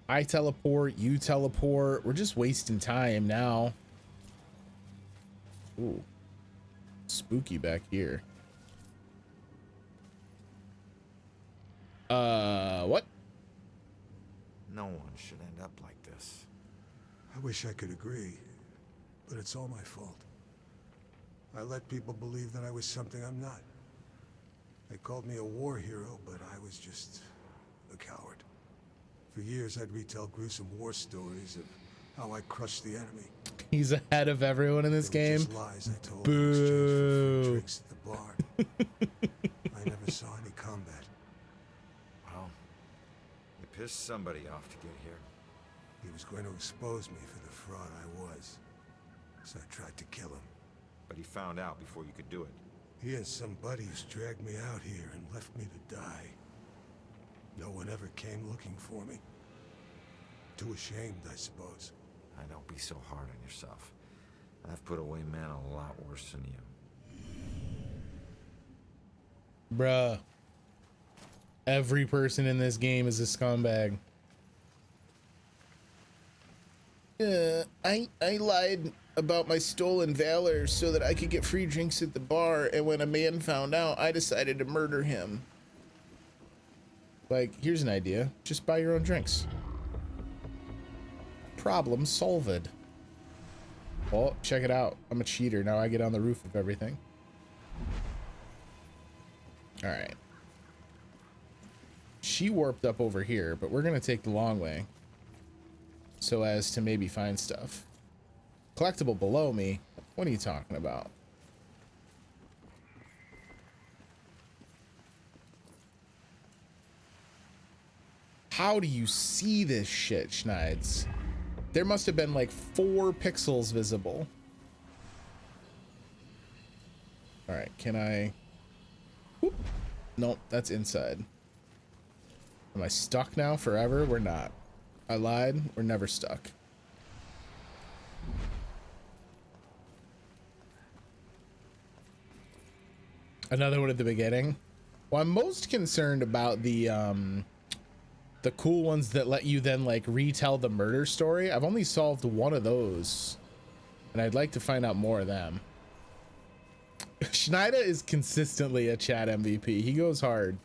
I teleport, you teleport. We're just wasting time now. Ooh. Spooky back here. What? No one should end up like this. I wish I could agree, but it's all my fault. I let people believe that I was something I'm not. They called me a war hero, but I was just a coward. For years, I'd retell gruesome war stories of how I crushed the enemy. He's ahead of everyone in this game. Just lies I told Boo. in exchange for free drinks at the bar. I never saw any combat. Well, you pissed somebody off to get here. He was going to expose me for the fraud I was, so I tried to kill him. But he found out before you could do it. He and some buddies dragged me out here and left me to die. No one ever came looking for me. Too ashamed, I suppose. Don't be so hard on yourself. I've put away men a lot worse than you. Bruh. Every person in this game is a scumbag. I lied about my stolen valor so that I could get free drinks at the bar, and when a man found out, I decided to murder him. Like, here's an idea. Just buy your own drinks. Problem solved. Well, check it out. I'm a cheater. Now I get on the roof of everything. Alright. She warped up over here, but we're going to take the long way so as to maybe find stuff. Collectible below me? What are you talking about? How do you see this shit, Schneids? There must have been like 4 pixels visible. All right, can I? Whoop. Nope, that's inside. Am I stuck now forever? We're not. I lied. We're never stuck. Another one at the beginning. Well, I'm most concerned about the cool ones that let you then like retell the murder story. I've only solved one of those, and I'd like to find out more of them. Schneider is consistently a chat MVP. He goes hard.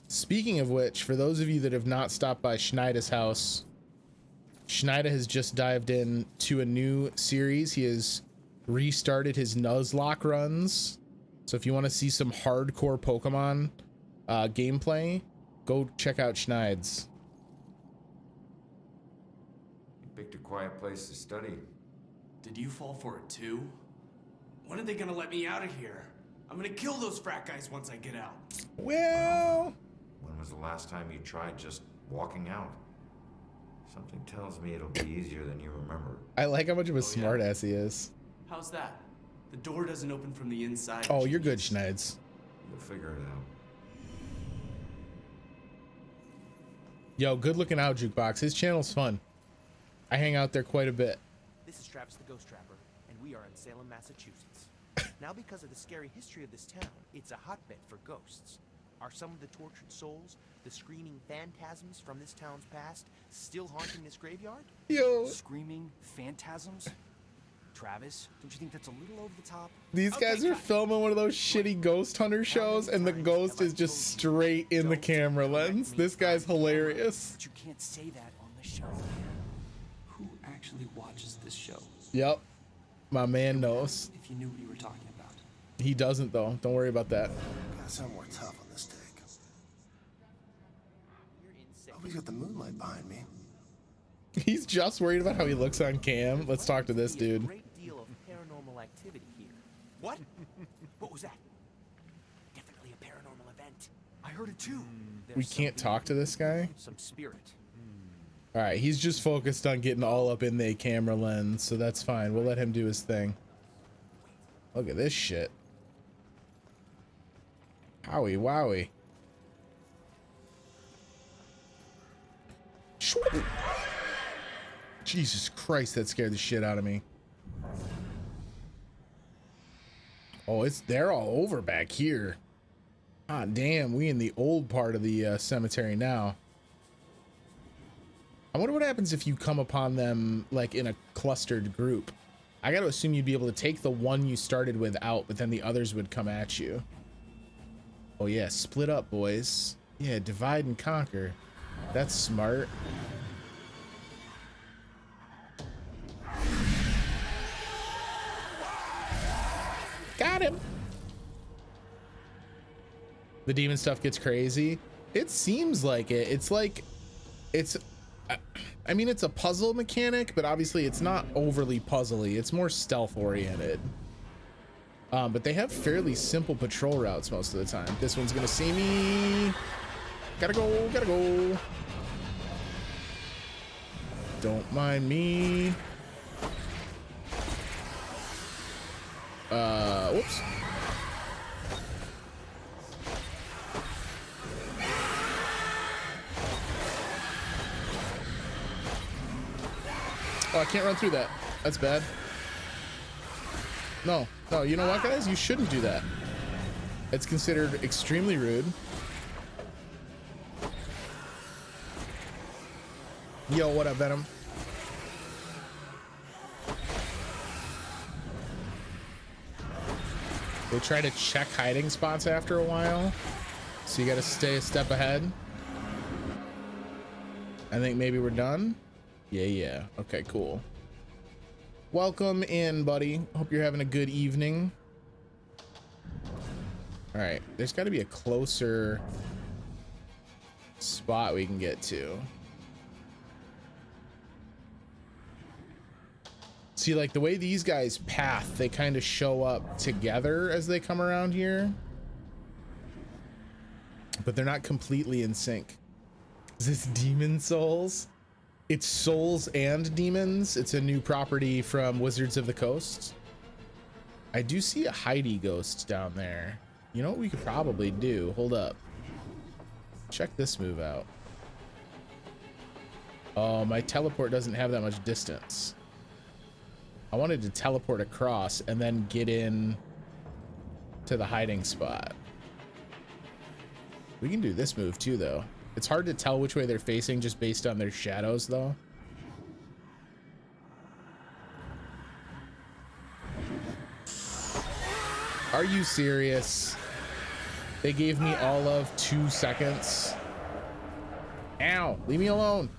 Speaking of which, for those of you that have not stopped by Schneider's house, Schneider has just dived in to a new series. He has restarted his Nuzlocke runs. So if you want to see some hardcore Pokemon gameplay, go check out Schneids. You picked a quiet place to study. Did you fall for it too? When are they gonna let me out of here? I'm gonna kill those frat guys once I get out. Well, when was the last time you tried just walking out? Something tells me it'll be easier than you remember. I like how much of a smartass he is. How's that? The door doesn't open from the inside. Oh, you're good, Schneids. You'll figure it out. Yo, good looking out, Jukebox. His channel's fun. I hang out there quite a bit. This is Travis the Ghost Trapper, and we are in Salem, Massachusetts. Now, because of the scary history of this town, it's a hotbed for ghosts. Are some of the tortured souls, the screaming phantasms from this town's past, still haunting this graveyard? Yo. Screaming phantasms? Travis, don't you think that's a little over the top? These guys are filming one of those shitty ghost hunter shows, and the ghost is just straight in the camera lens. This guy's hilarious. But you can't say that on the show. Who actually watches this show? Yep. My man knows. If you knew what you were talking about. He doesn't, though. Don't worry about that. Got something more tough on this take. Oh, we got the moonlight behind me. He's just worried about how he looks on cam. Let's talk to this dude. Great deal of paranormal activity here. What? What was that? Definitely a paranormal event. I heard it too. We can't talk to this guy? Some spirit. All right, he's just focused on getting all up in the camera lens, so that's fine. We'll let him do his thing. Look at this shit. Howie wowie. Jesus Christ, that scared the shit out of me. Oh, they're all over back here. Ah, damn, we in the old part of the cemetery now. I wonder what happens if you come upon them like in a clustered group. I gotta assume you'd be able to take the one you started with out, but then the others would come at you. Oh yeah, split up, boys. Yeah, divide and conquer. That's smart. Got him. The demon stuff gets crazy. It seems like it. It's like, I mean, it's a puzzle mechanic, but obviously it's not overly puzzly. It's more stealth oriented. But they have fairly simple patrol routes most of the time. This one's gonna see me. Gotta go, gotta go. Don't mind me. Whoops. Oh, I can't run through that. That's bad. No, you know what, guys? You shouldn't do that. It's considered extremely rude. Yo, what up, Venom? They try to check hiding spots after a while, so you gotta stay a step ahead. I think maybe we're done. Yeah. Okay, cool. Welcome in, buddy. Hope you're having a good evening. All right, there's got to be a closer spot we can get to. See, like the way these guys path, they kind of show up together as they come around here, but they're not completely in sync. Is this Demon Souls? It's Souls and Demons. It's a new property from Wizards of the Coast. I do see a Heidi ghost down there. You know what we could probably do? Hold up. Check this move out. Oh, my teleport doesn't have that much distance. I wanted to teleport across and then get in to the hiding spot. We can do this move too, though. It's hard to tell which way they're facing just based on their shadows, though. Are you serious? They gave me all of 2 seconds. Ow, leave me alone.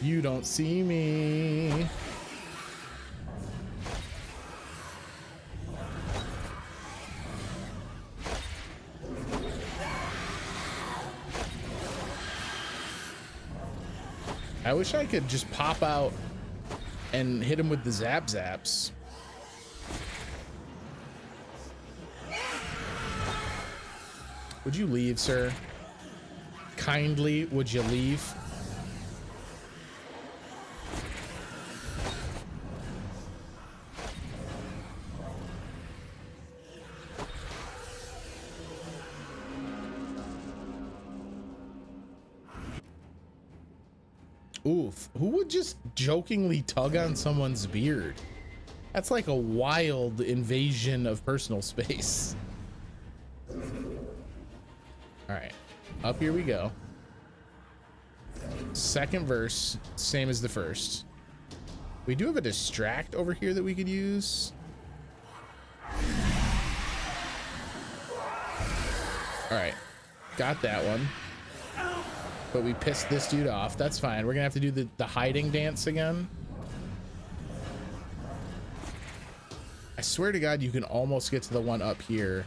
You don't see me. I wish I could just pop out and hit him with the zaps. Would you leave, sir? Kindly, would you leave? Oof, who would just jokingly tug on someone's beard? That's like a wild invasion of personal space. All right, up here we go. Second verse, same as the first. We do have a distract over here that we could use. All right, got that one. But we pissed this dude off. That's fine. We're gonna have to do the hiding dance again. I swear to God, you can almost get to the one up here.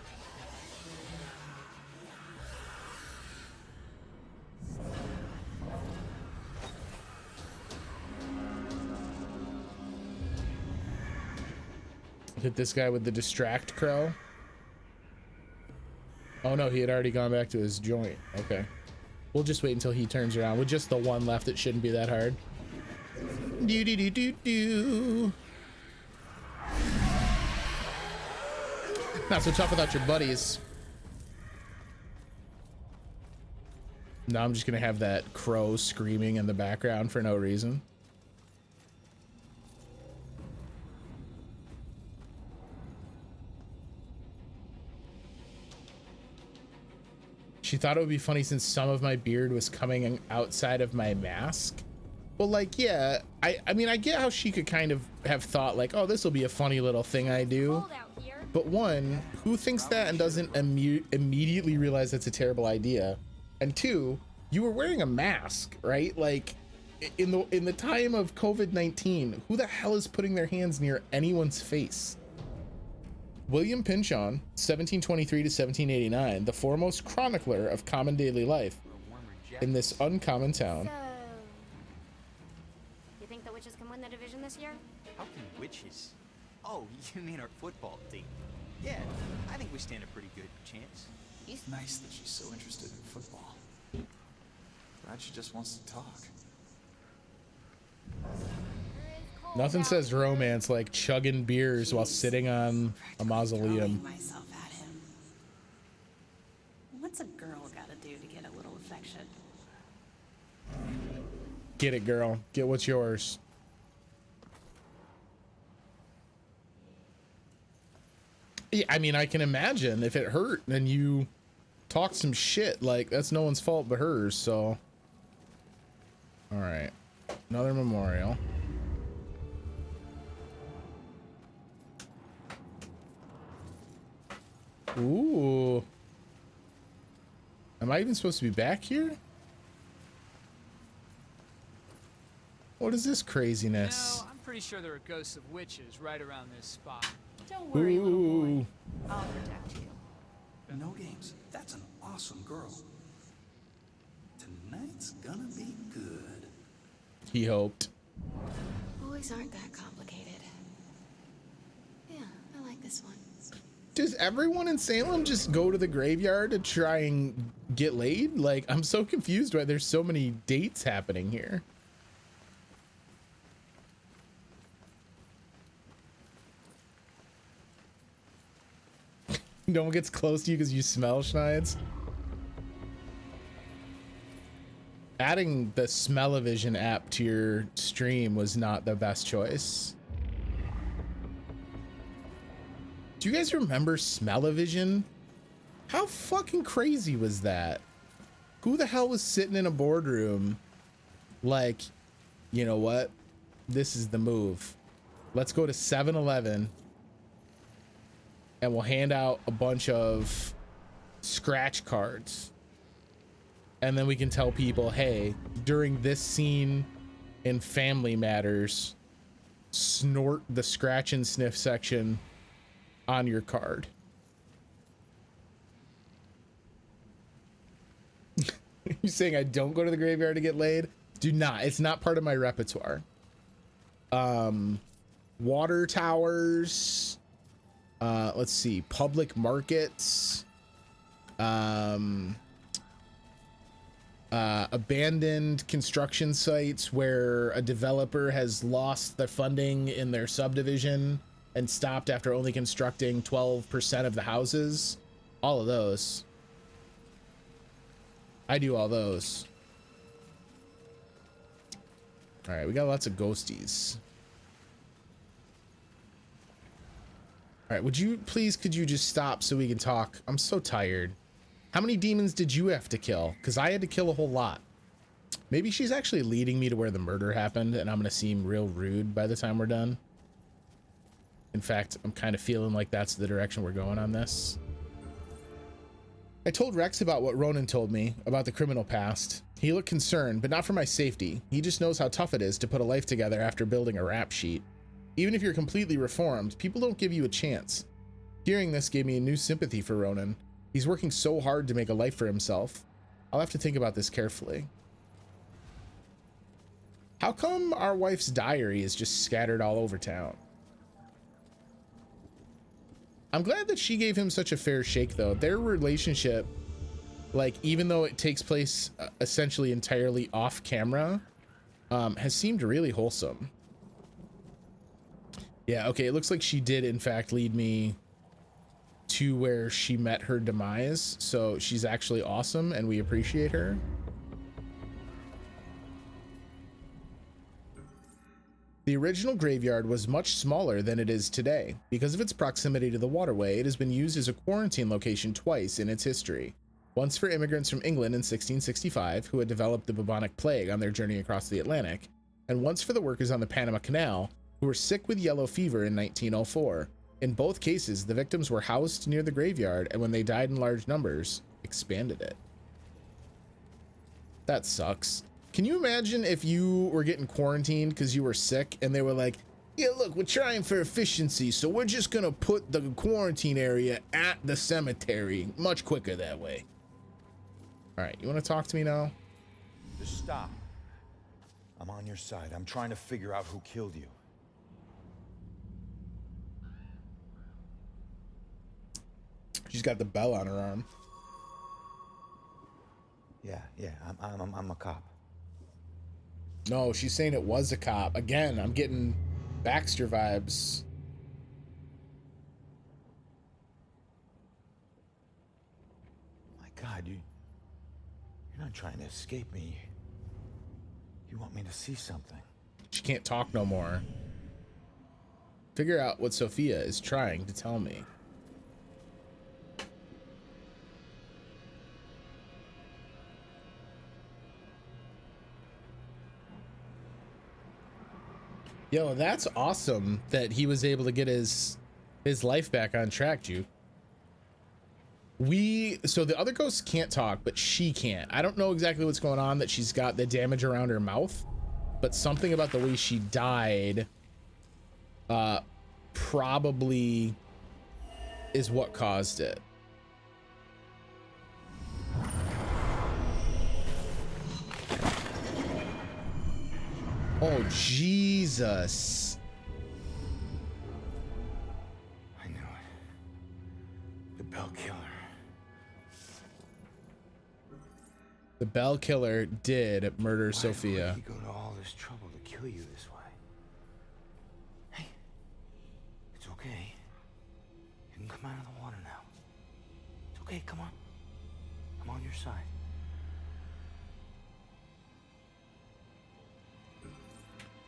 Hit this guy with the distract crow. Oh no, he had already gone back to his joint. Okay. We'll just wait until he turns around. With just the one left, it shouldn't be that hard. Do. Not so tough without your buddies. Now I'm just gonna have that crow screaming in the background for no reason. She thought it would be funny since some of my beard was coming outside of my mask. Well, like, yeah, I mean, I get how she could kind of have thought like, oh, this will be a funny little thing I do. But one, who thinks that and doesn't immediately realize that's a terrible idea? And two, you were wearing a mask, right? Like in the time of COVID-19, who the hell is putting their hands near anyone's face? William Pynchon, 1723 to 1789, the foremost chronicler of common daily life in this uncommon town. So, you think the witches can win the division this year? How can witches? Oh, you mean our football team? Yeah, I think we stand a pretty good chance. It's nice that she's so interested in football. Glad she just wants to talk. Nothing says romance like chugging beers while sitting on a mausoleum. Myself at him. What's a girl gotta do to get a little affection? Get it, girl. Get what's yours. Yeah, I mean, I can imagine if it hurt, then you talk some shit. Like, that's no one's fault but hers, so. All right. Another memorial. Ooh. Am I even supposed to be back here? What is this craziness? No, I'm pretty sure there are ghosts of witches right around this spot. Don't worry, little boy. Ooh. I'll protect you. No games. That's an awesome girl. Tonight's gonna be good. He hoped. Boys aren't that complicated. Yeah, I like this one. Does everyone in Salem just go to the graveyard to try and get laid? Like, I'm so confused why there's so many dates happening here. No one gets close to you because you smell, Schneids. Adding the Smell-O-Vision app to your stream was not the best choice. Do you guys remember Smell-O-Vision? How fucking crazy was that? Who the hell was sitting in a boardroom like, you know what? This is the move. Let's go to 7-Eleven and we'll hand out a bunch of scratch cards. And then we can tell people, hey, during this scene in Family Matters, snort the scratch and sniff section on your card. You saying I don't go to the graveyard to get laid? Do not. It's not part of my repertoire. Water towers. Let's see. Public markets. Abandoned construction sites where a developer has lost the funding in their subdivision and stopped after only constructing 12% of the houses. All of those. I do all those. All right, we got lots of ghosties. All right, would you please, could you just stop so we can talk? I'm so tired. How many demons did you have to kill? Because I had to kill a whole lot. Maybe she's actually leading me to where the murder happened and I'm going to seem real rude by the time we're done. In fact, I'm kind of feeling like that's the direction we're going on this. I told Rex about what Ronan told me about the criminal past. He looked concerned, but not for my safety. He just knows how tough it is to put a life together after building a rap sheet. Even if you're completely reformed, people don't give you a chance. Hearing this gave me a new sympathy for Ronan. He's working so hard to make a life for himself. I'll have to think about this carefully. How come our wife's diary is just scattered all over town? I'm glad that she gave him such a fair shake, though. Their relationship, like, even though it takes place essentially entirely off camera, has seemed really wholesome. Yeah, okay, it looks like she did, in fact, lead me to where she met her demise. So she's actually awesome, and we appreciate her. The original graveyard was much smaller than it is today. Because of its proximity to the waterway, it has been used as a quarantine location twice in its history. Once for immigrants from England in 1665 who had developed the bubonic plague on their journey across the Atlantic, and once for the workers on the Panama Canal who were sick with yellow fever in 1904. In both cases, the victims were housed near the graveyard, and when they died in large numbers, expanded it. That sucks. Can you imagine if you were getting quarantined because you were sick and they were like, yeah, look, we're trying for efficiency, so we're just gonna put the quarantine area at the cemetery. Much quicker that way. All right, you want to talk to me now? Just stop. I'm on your side. I'm trying to figure out who killed you. She's got the bell on her arm. Yeah, I'm a cop. No, she's saying it was a cop. Again, I'm getting Baxter vibes. My God, you're not trying to escape me. You want me to see something. She can't talk no more. Figure out what Sophia is trying to tell me. Yo, that's awesome that he was able to get his life back on track, Juke. So the other ghosts can't talk, but she can't. I don't know exactly what's going on, that she's got the damage around her mouth, but something about the way she died probably is what caused it. Oh, Jesus. I knew it. The Bell Killer. The Bell Killer did murder Sophia. Why would he go to all this trouble to kill you this way? Hey, it's okay. You can come out of the water now. It's okay, come on. I'm on your side.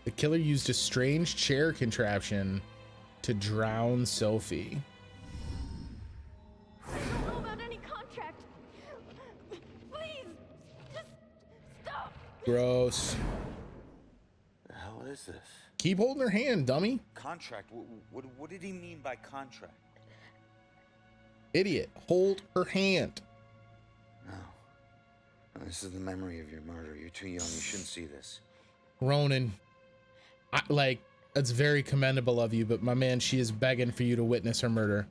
The killer used a strange chair contraption to drown Sophie. I don't know about any contract. Please, just stop. Gross. The hell is this? Keep holding her hand, dummy. Contract? What did he mean by contract? Idiot. Hold her hand. No. This is the memory of your murder. You're too young. You shouldn't see this. Ronan. That's very commendable of you, but my man, she is begging for you to witness her murder.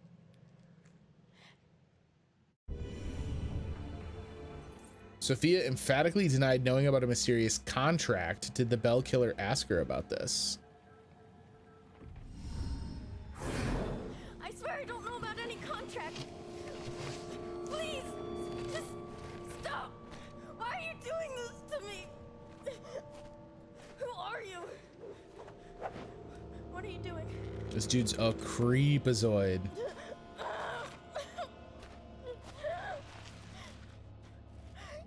Sophia emphatically denied knowing about a mysterious contract. Did the Bell Killer ask her about this? I swear I don't know about any contract. Please, just stop. Why are you doing this to me? Who are you? What are you doing? This dude's a creepazoid.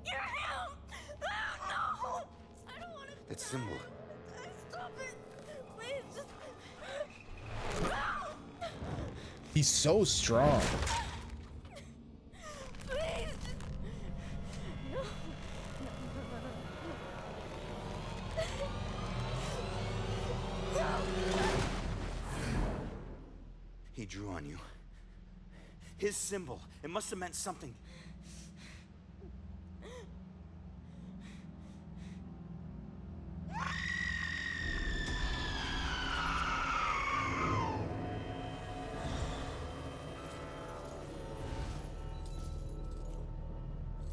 You're him! Oh, no! I don't want to. That symbol. Stop it! Please, just. He's so strong. Please! No. He drew on you. His symbol. It must have meant something.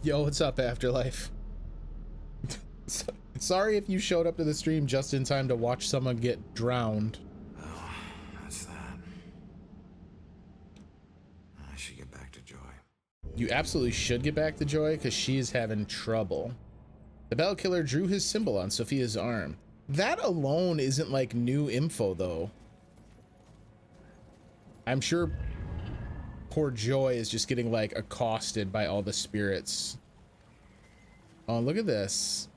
Yo, what's up, Afterlife? Sorry if you showed up to the stream just in time to watch someone get drowned. Oh, that's that. I should get back to Joy. You absolutely should get back to Joy, because she is having trouble. The Bell Killer drew his symbol on Sophia's arm. That alone isn't like new info, though. I'm sure poor Joy is just getting like accosted by all the spirits. Oh, look at this.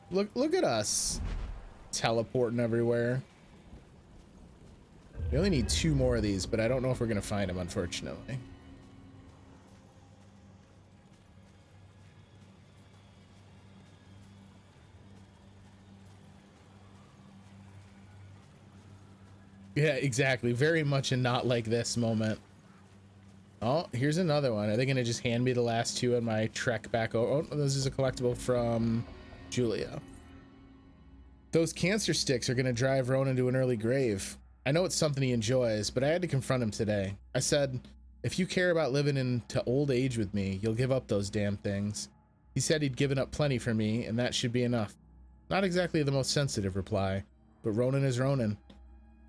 Look at us teleporting everywhere. We only need 2 more of these, but I don't know if we're gonna find them, unfortunately. Yeah, exactly. Very much a not like this moment. Oh, here's another one. Are they gonna just hand me the last 2 on my trek back over? Oh, this is a collectible from Julia. Those cancer sticks are gonna drive Ronan to an early grave. I know it's something he enjoys, but I had to confront him today. I said, if you care about living into old age with me, you'll give up those damn things. He said he'd given up plenty for me, and that should be enough. Not exactly the most sensitive reply, but Ronan is Ronan.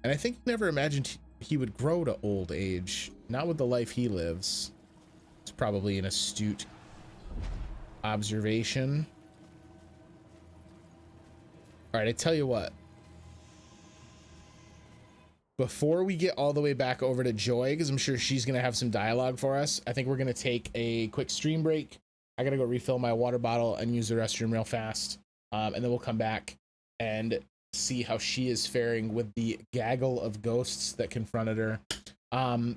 And I think he never imagined he would grow to old age, not with the life he lives. It's probably an astute observation. All right, I tell you what. Before we get all the way back over to Joy, because I'm sure she's going to have some dialogue for us, I think we're going to take a quick stream break. I got to go refill my water bottle and use the restroom real fast. And then we'll come back and see how she is faring with the gaggle of ghosts that confronted her.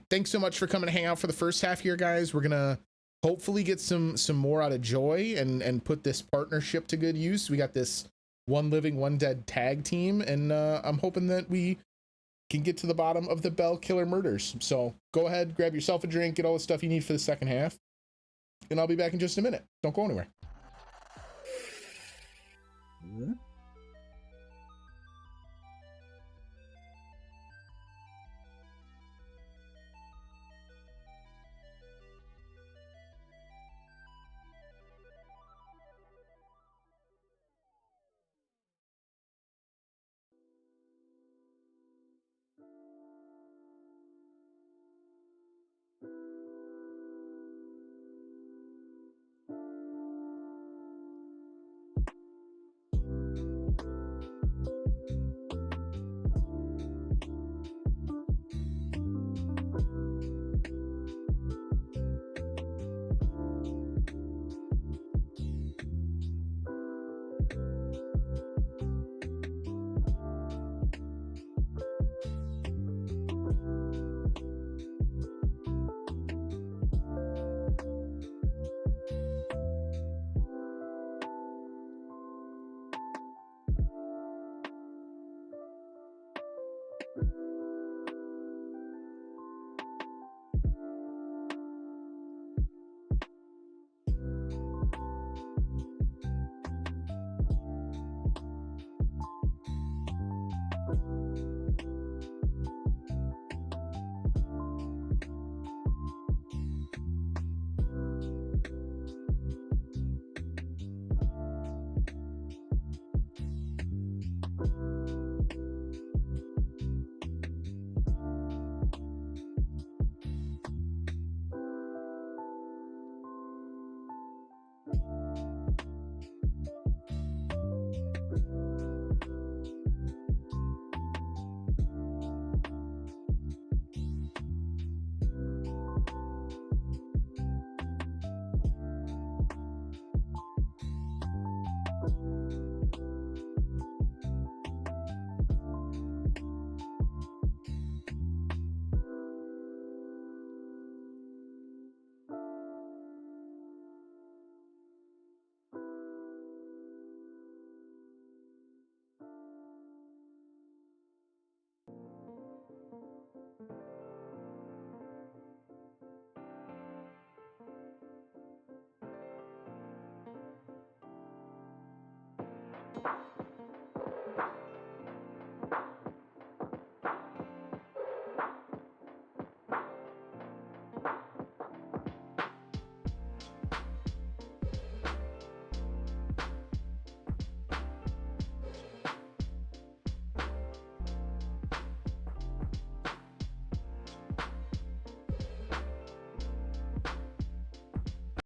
Thanks so much for coming to hang out for the first half here, guys. We're going to hopefully get some more out of Joy and put this partnership to good use. We got this one living, one dead tag team, and I'm hoping that we can get to the bottom of the Bell Killer murders. So go ahead, grab yourself a drink, get all the stuff you need for the second half, and I'll be back in just a minute. Don't go anywhere.